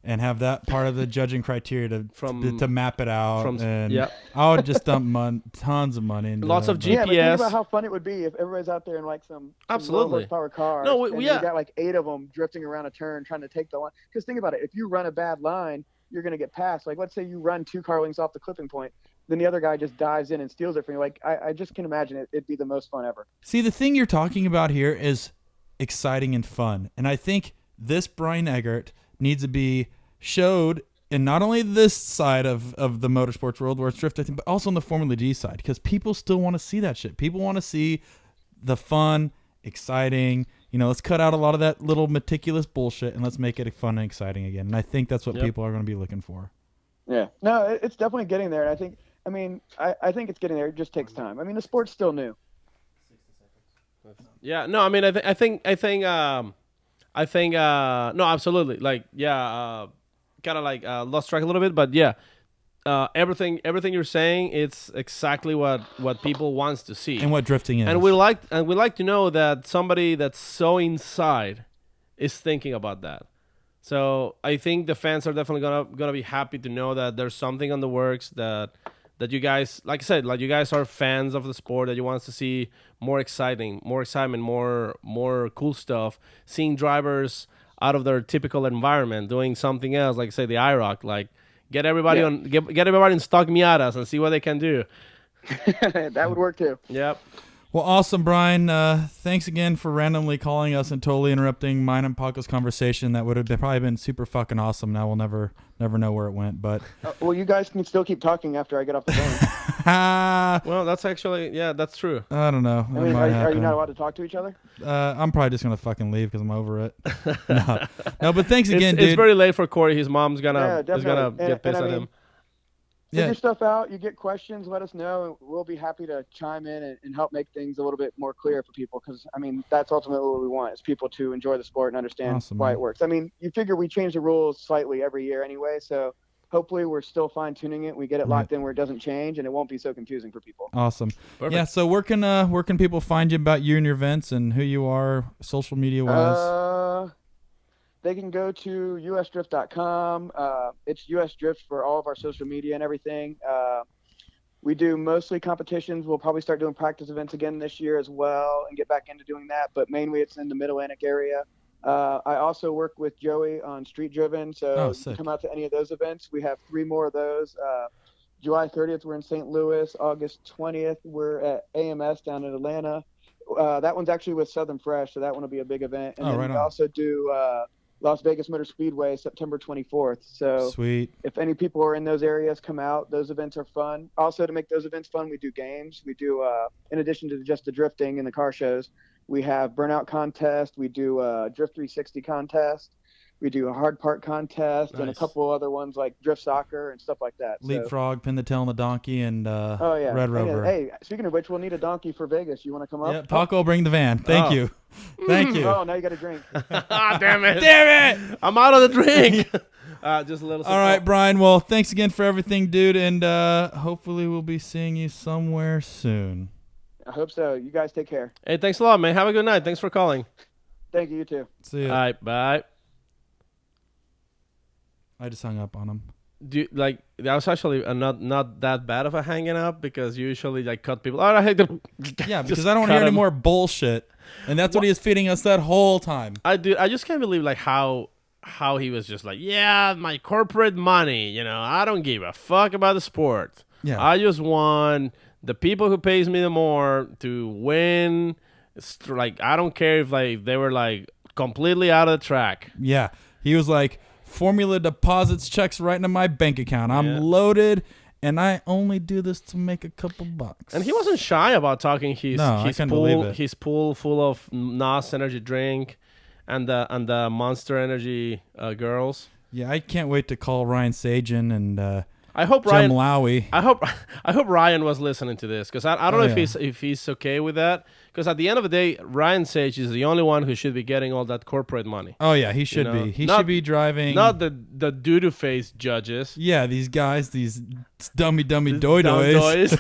and have that part of the judging criteria to map it out. I would just dump tons of money into lots of GPS. Yeah, but think about how fun it would be if everybody's out there in like some low horsepower cars. You got like 8 of them drifting around a turn trying to take the line. Because think about it, if you run a bad line, you're going to get passed. Like, let's say you run 2 car lengths off the clipping point, then the other guy just dives in and steals it from you. Like, I just can imagine it'd be the most fun ever. See, the thing you're talking about here is exciting and fun. And I think this Brian Eggert needs to be showed in not only this side of the motorsports world where it's drifting, but also on the Formula G side, because people still want to see that shit. People want to see the fun, exciting, let's cut out a lot of that little meticulous bullshit and let's make it fun and exciting again. And I think that's what people are going to be looking for. Yeah, no, it's definitely getting there. And I think it's getting there. It just takes time. I mean, the sport's still new. Yeah, no, I mean, I think no, absolutely. Like, kind of like lost track a little bit, but everything you're saying, it's exactly what people wants to see and what drifting is. And we like to know that somebody that's so inside is thinking about that. So I think the fans are definitely gonna be happy to know that there's something on the works, that you guys, like I said, like you guys are fans of the sport, that you want to see more excitement, more cool stuff, seeing drivers out of their typical environment, doing something else, like say the IROC, like get everybody get everybody in stock Miatas and see what they can do. That would work too. Yep. Well, awesome, Brian. Thanks again for randomly calling us and totally interrupting mine and Paco's conversation. That would have probably been super fucking awesome. Now we'll never know where it went, but well, you guys can still keep talking after I get off the phone. Well, that's actually that's true. I don't know. I mean, are you not allowed to talk to each other? I'm probably just gonna fucking leave because I'm over it. No, but thanks again, dude. It's very late for Corey. His mom's gonna get pissed at him. Figure stuff out. You get questions, let us know. We'll be happy to chime in and help make things a little bit more clear for people because, I mean, that's ultimately what we want is people to enjoy the sport and understand why it works. I mean, you figure we change the rules slightly every year anyway, so hopefully we're still fine-tuning it. We get it locked in where it doesn't change, and it won't be so confusing for people. Awesome. Perfect. Yeah, so where can people find you about you and your events and who you are social media-wise? They can go to usdrift.com. It's US Drift for all of our social media and everything. We do mostly competitions. We'll probably start doing practice events again this year as well and get back into doing that. But mainly it's in the Mid-Atlantic area. I also work with Joey on Street Driven. So you can come out to any of those events. We have 3 more of those. July 30th, we're in St. Louis. August 20th, we're at AMS down in Atlanta. That one's actually with Southern Fresh, so that one will be a big event. And then we also do Las Vegas Motor Speedway, September 24th. So sweet. If any people are in those areas, come out. Those events are fun. Also, to make those events fun, we do games. We do, in addition to just the drifting and the car shows, we have burnout contest. We do a Drift 360 contest. We do a hard part contest and a couple other ones like drift soccer and stuff like that. Leapfrog, pin the tail on the donkey, and Red Rover. Hey, speaking of which, we'll need a donkey for Vegas. You want to come up? Yeah, Paco will bring the van. Thank you. Thank you. Oh, now you got a drink. Damn it. Damn it. I'm out of the drink. Just a little. All right, Brian. Well, thanks again for everything, dude, and hopefully we'll be seeing you somewhere soon. I hope so. You guys take care. Hey, thanks a lot, man. Have a good night. Thanks for calling. Thank you. You too. See ya. All right, bye. I just hung up on him. That was actually not that bad of a hanging up because usually cut people. All right, yeah, because I don't want to hear any more bullshit, and that's what he was feeding us that whole time. I just can't believe how he was just like, yeah, my corporate money, I don't give a fuck about the sport. Yeah, I just want the people who pays me the more to win. It's I don't care if they were completely out of the track. Yeah, he was like, formula deposits checks right into my bank account. I'm loaded, and I only do this to make a couple bucks. And he wasn't shy about talking his pool full of NOS energy drink and the Monster Energy girls. Yeah, I can't wait to call Ryan Sajan and I hope Jim Lowy. I hope Ryan was listening to this because I don't know if he's okay with that. Because at the end of the day, Ryan Sage is the only one who should be getting all that corporate money. Oh yeah, he should be. He should be driving. Not the doo-doo face judges. Yeah, these guys, these dummy doy-doys.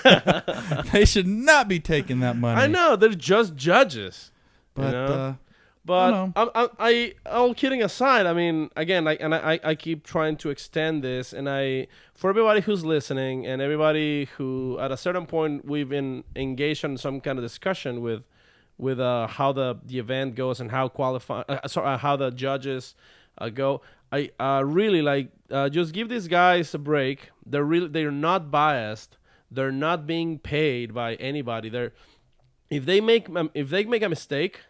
They should not be taking that money. I know, they're just judges. But But I all kidding aside, I mean, again, I keep trying to extend this, and for everybody who's listening and everybody who at a certain point we've been engaged in some kind of discussion with how the event goes and how how the judges go. I really just give these guys a break. They're not biased. They're not being paid by anybody. If they make a mistake,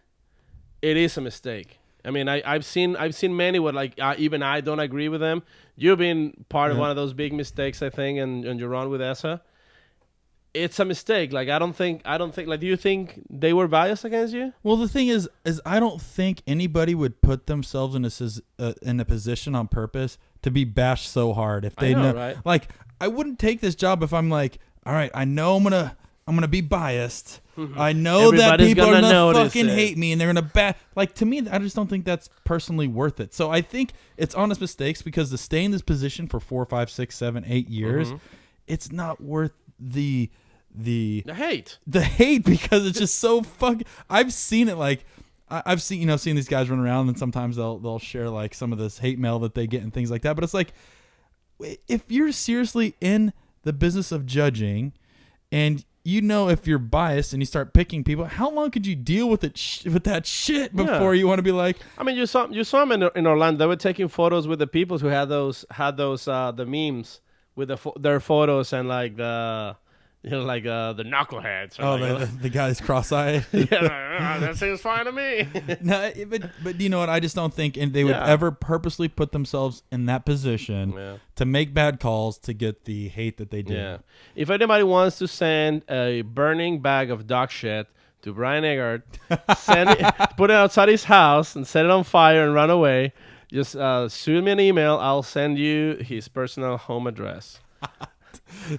it is a mistake. I mean, I've seen many where even I don't agree with them. You've been part of one of those big mistakes, I think, and you run with ESA. It's a mistake. I don't think. Do you think they were biased against you? Well, the thing is I don't think anybody would put themselves in a position on purpose to be bashed so hard if they know. Right? I wouldn't take this job if I'm like, all right, I know I'm gonna be biased. Mm-hmm. I know that people are gonna fucking hate me and they're gonna to me, I just don't think that's personally worth it. So I think it's honest mistakes because to stay in this position for 4, 5, 6, 7, 8 years, it's not worth the hate. The hate because it's just so fucking. I've seen it I've seen seen these guys run around and sometimes they'll share some of this hate mail that they get and things like that. But it's if you're seriously in the business of judging and if you're biased and you start picking people, how long could you deal with with that shit before you want to be like? I mean, you saw them in Orlando. They were taking photos with the people who had those the memes with their photos and like the the knuckleheads. The guy's cross-eyed. Yeah, that seems fine to me. No, but you know what? I just don't think they would ever purposely put themselves in that position to make bad calls to get the hate that they do. Yeah. If anybody wants to send a burning bag of dog shit to Brian Eggert, put it outside his house and set it on fire and run away, just shoot me an email. I'll send you his personal home address.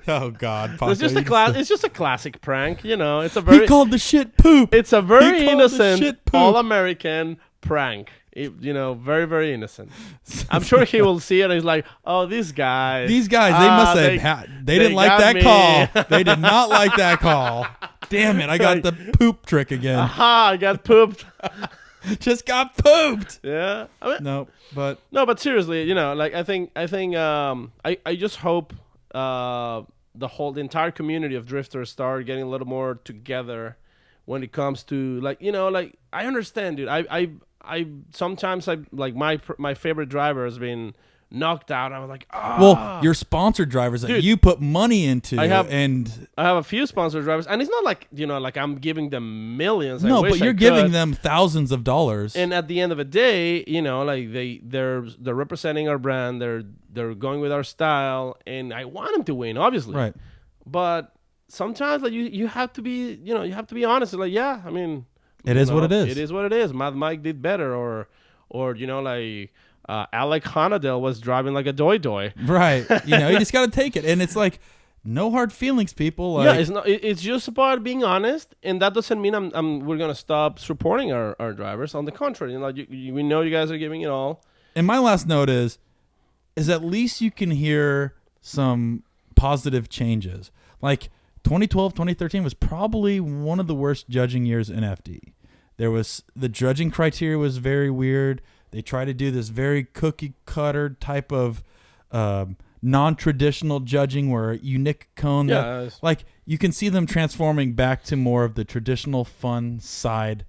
Oh God, Paco, it's just a classic prank, It's a very he called the shit poop. It's a very innocent, all-American prank. Very, very innocent. I'm sure he will see it and he's like, "Oh, these guys, they must have they didn't like that call. They did not like that call. Damn it, I got the poop trick again. Aha, I got pooped. Just got pooped." Yeah. No, but seriously, I think I just hope the entire community of drifters start getting a little more together when it comes to I understand, dude. I sometimes my favorite driver has been knocked out. I was like, well, your sponsored drivers that you put money into. I have a few sponsored drivers, and it's not like I'm giving them millions. No, but you're giving them thousands of dollars. And at the end of the day, they're representing our brand. They're going with our style, and I want them to win, obviously. Right. But sometimes you have to be honest. Like, yeah, I mean, it is what it is. It is what it is. Mad Mike did better, or Alec Honadell was driving like a doy. Right. You just got to take it. And it's like, no hard feelings, people. It's just about being honest. And that doesn't mean we're going to stop supporting our drivers. On the contrary, we know you guys are giving it all. And my last note is at least you can hear some positive changes. Like 2012, 2013 was probably one of the worst judging years in FD. The judging criteria was very weird. They try to do this very cookie cutter type of non-traditional judging where you nick a cone. You can see them transforming back to more of the traditional fun side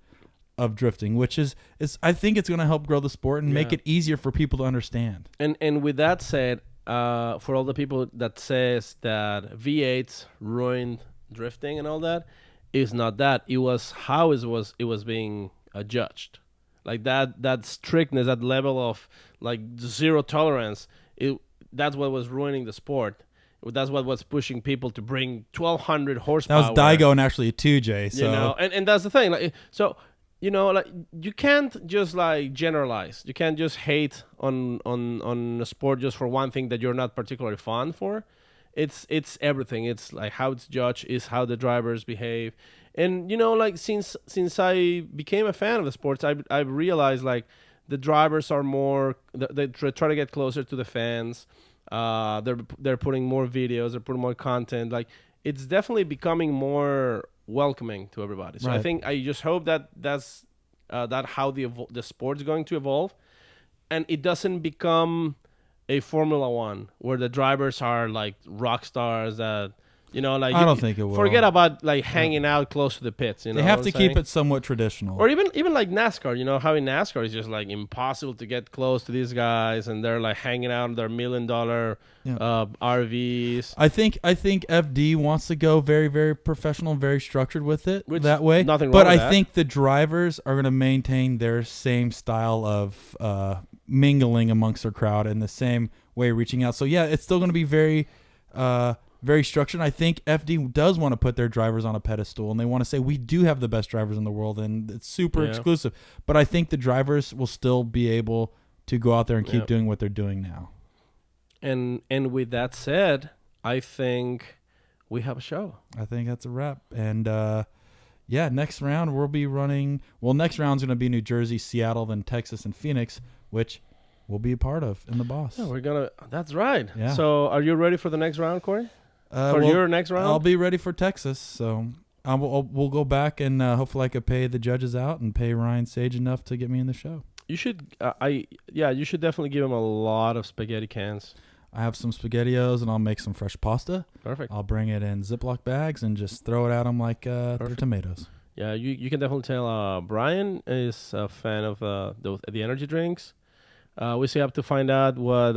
of drifting, which is I think it's going to help grow the sport and make it easier for people to understand. And with that said, for all the people that says that V8s ruined drifting and all that, it's not that. It was how it was being judged. Like that strictness, that level of like zero tolerance, that's what was ruining the sport. That's what was pushing people to bring 1,200 horsepower. That was Daigo and actually a 2J. So. And that's the thing. You can't just generalize. You can't just hate on a sport just for one thing that you're not particularly fond for. It's everything. It's like how it's judged, is how the drivers behave. And since I became a fan of the sports, I've realized the drivers are more. They try to get closer to the fans. They're putting more videos. They're putting more content. It's definitely becoming more welcoming to everybody. So right. I just hope that's how the sport's going to evolve, and it doesn't become a Formula One where the drivers are like rock stars that I don't think it will. Forget about hanging out close to the pits. They have to keep it somewhat traditional. Or even like NASCAR. How in NASCAR it's just impossible to get close to these guys, and they're hanging out in their $1 million RVs. I think FD wants to go very, very professional, very structured with it that way. Nothing wrong but with I think the drivers are going to maintain their same style of mingling amongst their crowd and the same way reaching out. So yeah, it's still going to be very very structured. I think FD does want to put their drivers on a pedestal, and they want to say we do have the best drivers in the world, and it's super exclusive. But I think the drivers will still be able to go out there and keep doing what they're doing now. And with that said, I think we have a show. I think that's a wrap. And next round we'll be running. Well, next round's going to be New Jersey, Seattle, then Texas, and Phoenix, which we'll be a part of in the Boss. Yeah, that's right. Yeah. So are you ready for the next round, Corey? Your next round? I'll be ready for Texas. So we'll go back and hopefully I could pay the judges out and pay Ryan Sage enough to get me in the show. You should. You should definitely give him a lot of spaghetti cans. I have some SpaghettiOs, and I'll make some fresh pasta. Perfect. I'll bring it in Ziploc bags and just throw it at them like they're tomatoes. Yeah, you can definitely tell Brian is a fan of the energy drinks. We still have to find out what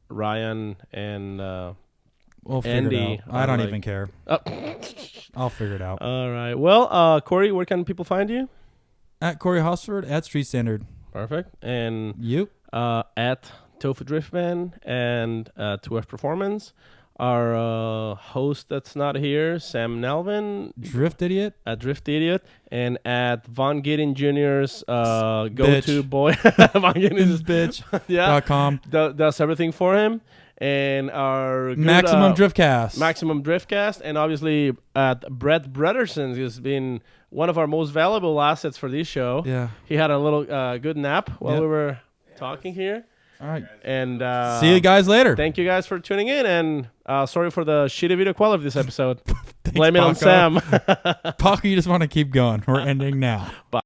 Ryan and We'll figure Andy. it out. I don't like. even care. I'll figure it out. All right. Well, Corey, where can people find you? At Corey Hosford at Street Standard. Perfect. And you? At Tofu Drift Band and 2F Performance. Our host that's not here, Sam Nalven. Drift Idiot. At Drift Idiot. And at Von Gidding Jr.'s go-to boy. Von Gidding's bitch. Yeah. .com. Does everything for him. And our Maximum Driftcast. Maximum Driftcast. And obviously at Brett Brederson has been one of our most valuable assets for this show. Yeah. He had a little good nap while we were talking here. All right. And see you guys later. Thank you guys for tuning in. And sorry for the shitty video quality of this episode. Thanks, Blame it on Paco. Sam. Paco, you just want to keep going. We're ending now. Bye.